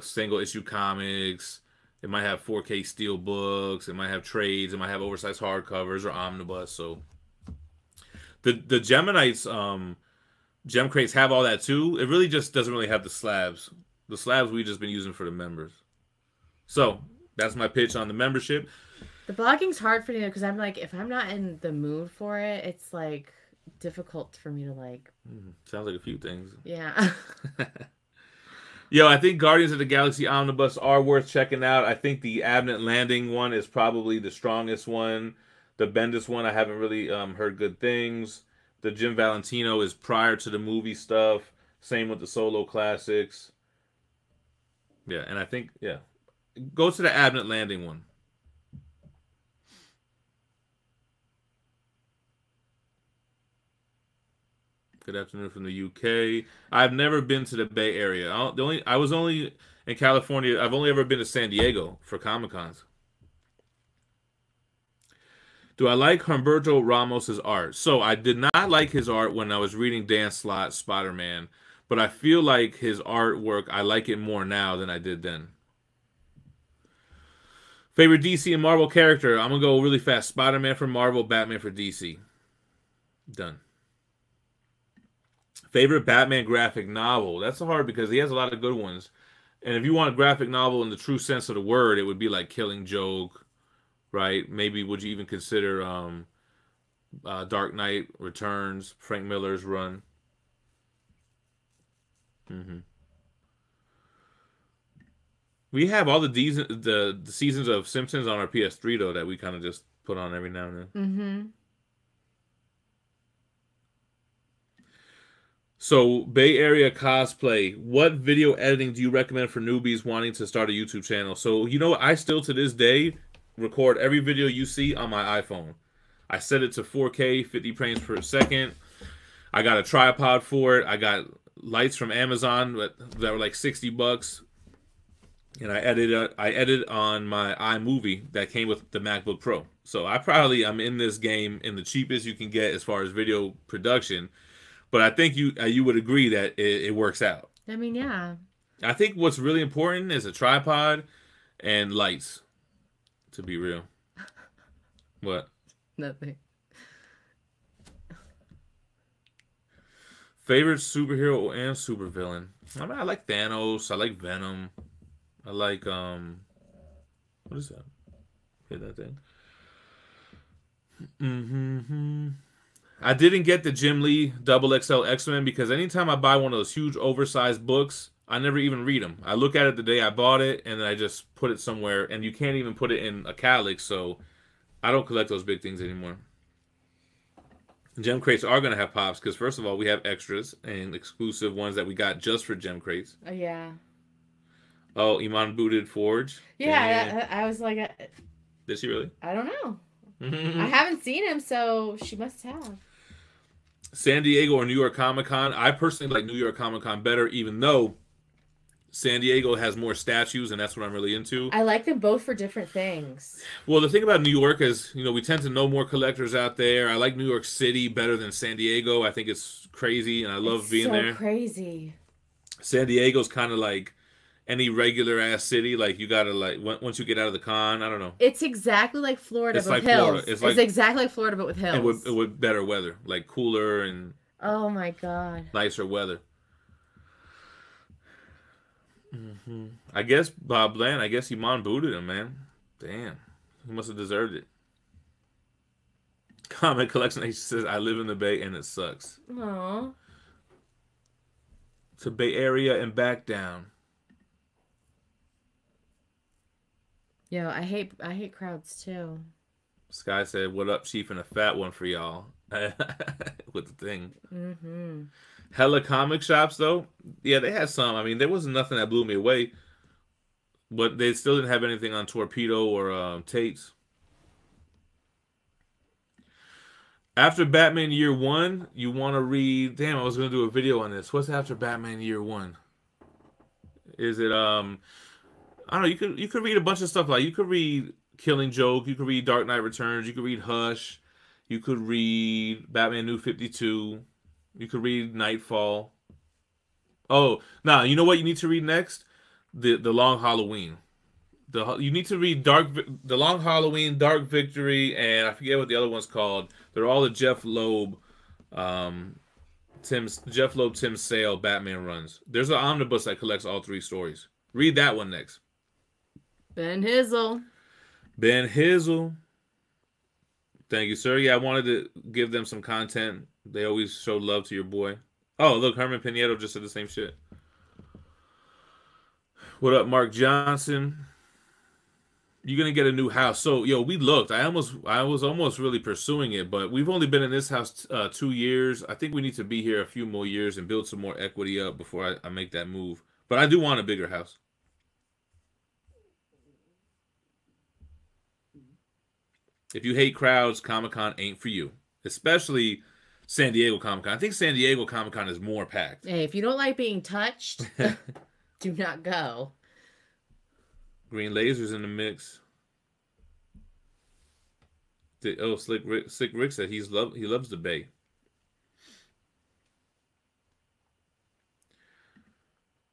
single issue comics. It might have 4K steel books. It might have trades. It might have oversized hardcovers or omnibus. So the Geminites gem crates have all that too. It really just doesn't really have the slabs. The slabs we've just been using for the members. So that's my pitch on the membership. The blogging's hard for me because I'm like, if I'm not in the mood for it, it's like difficult for me to like. Sounds like a few things. Yeah. Yo, I think Guardians of the Galaxy Omnibus are worth checking out. I think the Abnett Landing one is probably the strongest one. The Bendis one, I haven't really heard good things. The Jim Valentino is prior to the movie stuff. Same with the solo classics. Yeah, and I think, yeah. Go to the Abnett Landing one. Good afternoon from the UK. I've never been to the Bay Area. I was only in California. I've only ever been to San Diego for Comic Cons. Do I like Humberto Ramos's art? So I did not like his art when I was reading Dan Slott's Spider-Man, but I feel like his artwork, I like it more now than I did then. Favorite DC and Marvel character? I'm going to go really fast. Spider-Man for Marvel, Batman for DC. Done. Favorite Batman graphic novel? That's hard because he has a lot of good ones. And if you want a graphic novel in the true sense of the word, it would be like Killing Joke, right? Maybe would you even consider Dark Knight Returns, Frank Miller's run? We have all the seasons of Simpsons on our PS3 though that we kind of just put on every now and then. So, Bay Area cosplay. What video editing do you recommend for newbies wanting to start a YouTube channel? So, you know what? I still, to this day, record every video you see on my iPhone. I set it to 4K, 50 frames per second. I got a tripod for it. I got lights from Amazon that were like $60. And I edited on my iMovie that came with the MacBook Pro. So, I'm in this game in the cheapest you can get as far as video production. But I think you would agree that it works out. I mean, yeah. I think what's really important is a tripod and lights, to be real. What? Nothing. Favorite superhero and supervillain? I mean, I like Thanos. I like Venom. I like, what is that? Hit that thing. I didn't get the Jim Lee XXL X-Men because anytime I buy one of those huge oversized books, I never even read them. I look at it the day I bought it, and then I just put it somewhere, and you can't even put it in a calyx, so I don't collect those big things anymore. Gem crates are going to have pops because, first of all, we have extras and exclusive ones that we got just for gem crates. Oh, yeah. Oh, Iman booted Forge? Yeah, I was like... Did she really? I don't know. I haven't seen him, so she must have. San Diego or New York Comic Con? I personally like New York Comic Con better, even though San Diego has more statues, and that's what I'm really into. I like them both for different things. Well, the thing about New York is, we tend to know more collectors out there. I like New York City better than San Diego. I think it's crazy, and I love being there. It's so crazy. San Diego's kind of like any regular ass city. Like, you gotta, like, once you get out of the con, I don't know. It's exactly like Florida, but with hills. It's exactly like Florida, but with hills. And with better weather, like cooler and oh my god, nicer weather. I guess Bob Bland. I guess Iman booted him, man. Damn, he must have deserved it. Comment collection H says, "I live in the Bay and it sucks." Aww. To Bay Area and back down. Yo, I hate crowds too. Sky said, "What up, Chief?" and a fat one for y'all with the thing. Hella comic shops though. Yeah, they had some. I mean, there wasn't nothing that blew me away, but they still didn't have anything on Torpedo or Tate's. After Batman Year One, you want to read? Damn, I was gonna do a video on this. What's after Batman Year One? Is it I don't know. You could read a bunch of stuff. Like, you could read Killing Joke. You could read Dark Knight Returns. You could read Hush. You could read Batman New 52. You could read Nightfall. Oh, nah. You know what you need to read next? The Long Halloween. You need to read The Long Halloween, Dark Victory, and I forget what the other one's called. They're all the Jeff Loeb, Tim Sale Batman runs. There's an omnibus that collects all three stories. Read that one next. Ben Hizzle. Thank you, sir. Yeah, I wanted to give them some content. They always show love to your boy. Oh, look, Herman Pinedo just said the same shit. What up, Mark Johnson? You're gonna get a new house. So, yo, we looked. I was almost really pursuing it, but we've only been in this house 2 years. I think we need to be here a few more years and build some more equity up before I make that move. But I do want a bigger house. If you hate crowds, Comic-Con ain't for you. Especially San Diego Comic-Con. I think San Diego Comic-Con is more packed. Hey, if you don't like being touched, do not go. Green Laser's in the mix. Slick Rick said he loves the Bay.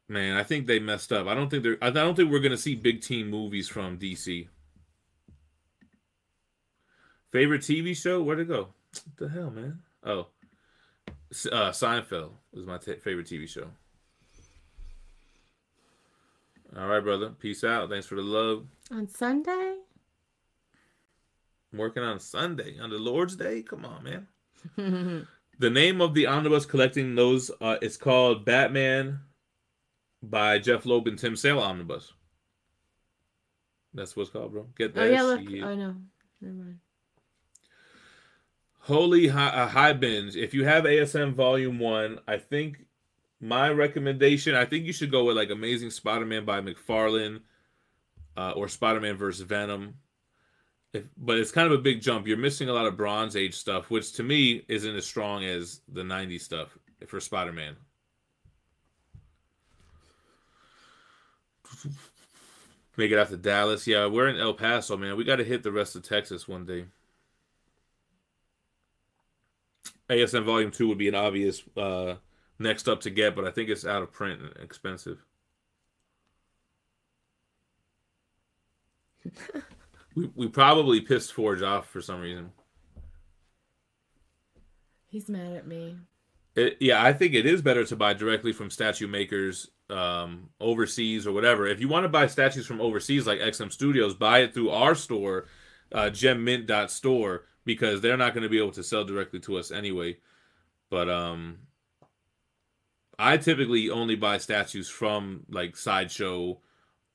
Man, I think they messed up. I don't think we're gonna see big team movies from DC. Favorite TV show? Where'd it go? What the hell, man? Oh, Seinfeld was my favorite TV show. All right, brother. Peace out. Thanks for the love. On Sunday? I'm working on Sunday. On the Lord's Day? Come on, man. The name of the omnibus collecting those is called Batman by Jeff Loeb and Tim Sale Omnibus. That's what it's called, bro. Get that. Oh, yeah, look. I know. Never mind. Holy High Binge. If you have ASM Volume 1, I think my recommendation, I think you should go with like Amazing Spider-Man by McFarlane or Spider-Man vs. Venom. But it's kind of a big jump. You're missing a lot of Bronze Age stuff, which to me isn't as strong as the 90s stuff for Spider-Man. Make it out to Dallas. Yeah, we're in El Paso, man. We got to hit the rest of Texas one day. ASM Volume 2 would be an obvious next up to get, but I think it's out of print and expensive. we probably pissed Forge off for some reason. He's mad at me. Yeah, I think it is better to buy directly from statue makers overseas or whatever. If you want to buy statues from overseas like XM Studios, buy it through our store, GemMint.store, because they're not going to be able to sell directly to us anyway. But I typically only buy statues from like Sideshow.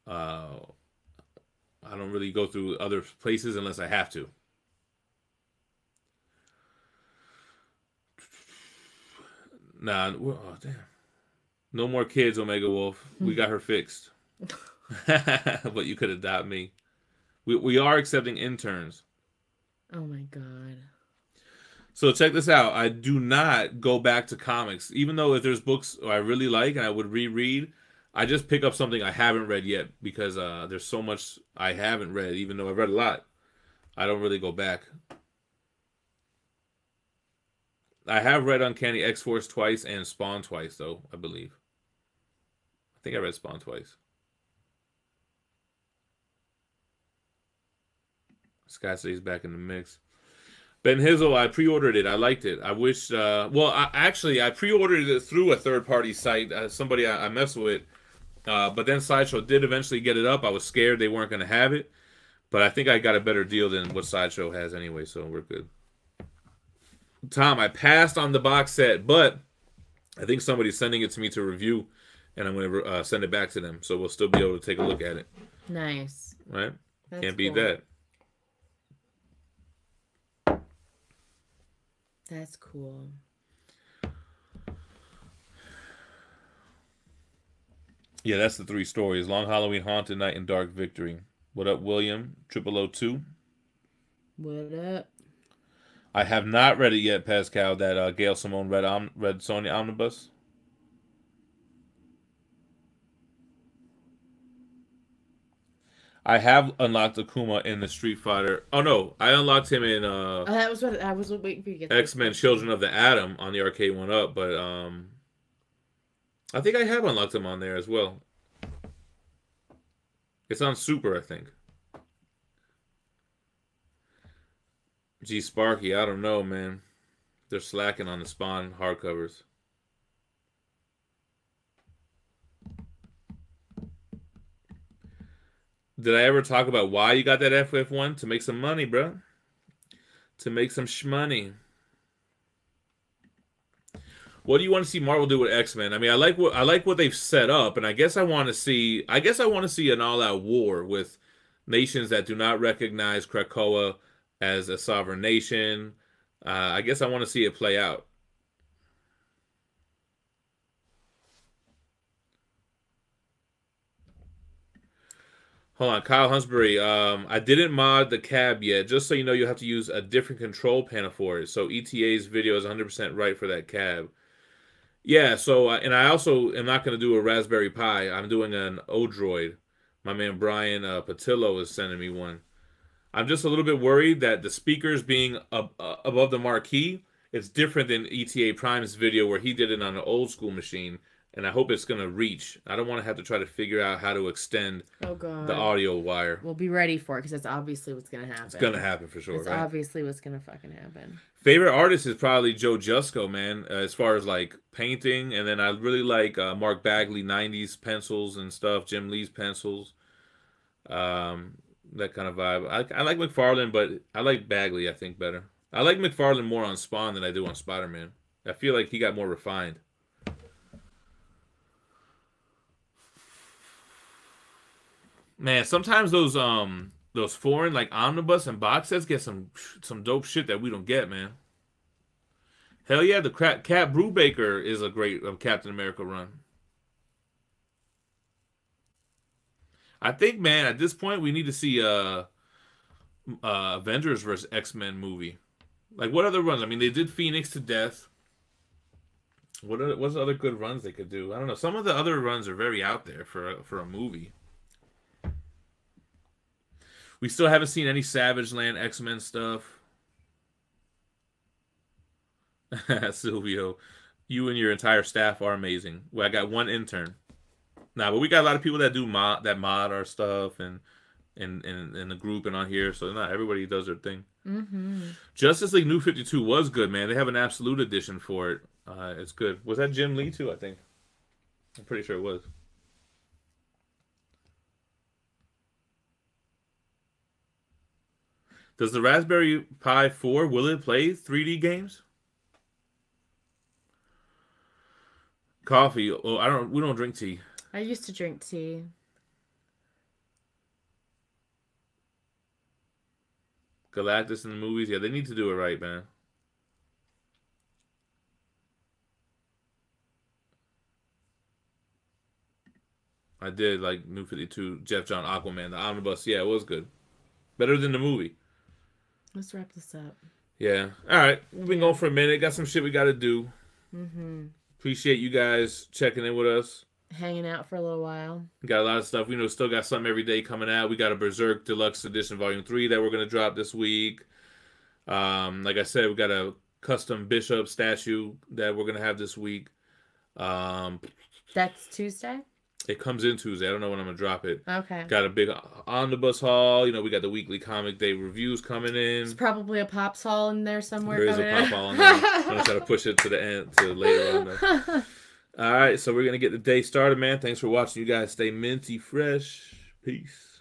I don't really go through other places unless I have to. Nah, oh damn. No more kids, Omega Wolf. We got her fixed. But you could adopt me. We are accepting interns. Oh my god. So check this out. I do not go back to comics. Even though if there's books I really like and I would reread, I just pick up something I haven't read yet because there's so much I haven't read, even though I've read a lot. I don't really go back. I have read Uncanny X-Force twice and Spawn twice, though, I believe. I think I read Spawn twice. Scott says he's back in the mix. Ben Hizzle, I pre-ordered it. I liked it. I wish... I pre-ordered it through a third-party site. Somebody I messed with. But then Sideshow did eventually get it up. I was scared they weren't going to have it. But I think I got a better deal than what Sideshow has anyway, so we're good. Tom, I passed on the box set, but I think somebody's sending it to me to review, and I'm going to send it back to them, so we'll still be able to take a look at it. Nice. Right? That's Can't beat cool. that. That's cool. Yeah, that's the 3 stories. Long Halloween, Haunted Night, and Dark Victory. What up, William? 002. What up? I have not read it yet, Pascal, that Gail Simone read Sonya Omnibus. I have unlocked Akuma in the Street Fighter. Oh, no. I unlocked him in That was what I was waiting for you to get. X-Men Children of the Atom on the arcade one up, but I think I have unlocked him on there as well. It's on Super, I think. Gee, Sparky, I don't know, man. They're slacking on the Spawn hardcovers. Did I ever talk about why you got that FF1? To make some money, bro. To make some shmoney. What do you want to see Marvel do with X-Men? I mean, I like what they've set up, and I guess I want to see an all-out war with nations that do not recognize Krakoa as a sovereign nation. I guess I want to see it play out. Hold on, Kyle Hunsbury. I didn't mod the cab yet. Just so you know, you have to use a different control panel for it. So ETA's video is 100% right for that cab. Yeah, so, and I also am not going to do a Raspberry Pi. I'm doing an Odroid. My man Brian Patillo is sending me one. I'm just a little bit worried that the speakers being above the marquee, it's different than ETA Prime's video where he did it on an old school machine. And I hope it's going to reach. I don't want to have to try to figure out how to extend the audio wire. We'll be ready for it because that's obviously what's going to happen. It's going to happen for sure, It's right? obviously what's going to fucking happen. Favorite artist is probably Joe Jusko, man, as far as like painting. And then I really like Mark Bagley 90s pencils and stuff, Jim Lee's pencils. That kind of vibe. I like McFarlane, but I like Bagley, I think, better. I like McFarlane more on Spawn than I do on Spider-Man. I feel like he got more refined. Man, sometimes those foreign like omnibus and box sets get some dope shit that we don't get, man. Hell yeah, the Cat Brubaker is a great Captain America run. I think, man, at this point we need to see Avengers vs. X-Men movie. Like, what other runs? I mean, they did Phoenix to death. What's the other good runs they could do? I don't know. Some of the other runs are very out there for a movie. We still haven't seen any Savage Land X-Men stuff. Silvio, you and your entire staff are amazing. Well, I got one intern. Nah, but we got a lot of people that do mod our stuff and in the group and on here. So not everybody does their thing. Justice League New 52 was good, man. They have an absolute edition for it. It's good. Was that Jim Lee too? I think. I'm pretty sure it was. Does the Raspberry Pi 4, will it play 3D games? Coffee. Oh, we don't drink tea. I used to drink tea. Galactus in the movies. Yeah, they need to do it right, man. I did like New 52, Jeff John Aquaman, the Omnibus. Yeah, it was good. Better than the movie. Let's wrap this up. Yeah. All right. We've been going for a minute. Got some shit we got to do. Appreciate you guys checking in with us. Hanging out for a little while. Got a lot of stuff. We still got something every day coming out. We got a Berserk Deluxe Edition Volume 3 that we're going to drop this week. Like I said, we got a custom Bishop statue that we're going to have this week. That's Tuesday? It comes in Tuesday. I don't know when I'm going to drop it. Okay. Got a big omnibus haul. We got the weekly comic day reviews coming in. There's probably a Pops haul in there somewhere. There is a Pop haul in there. I'm going to try to push it to the end, to later on. Though. All right, so we're going to get the day started, man. Thanks for watching. You guys stay minty fresh. Peace.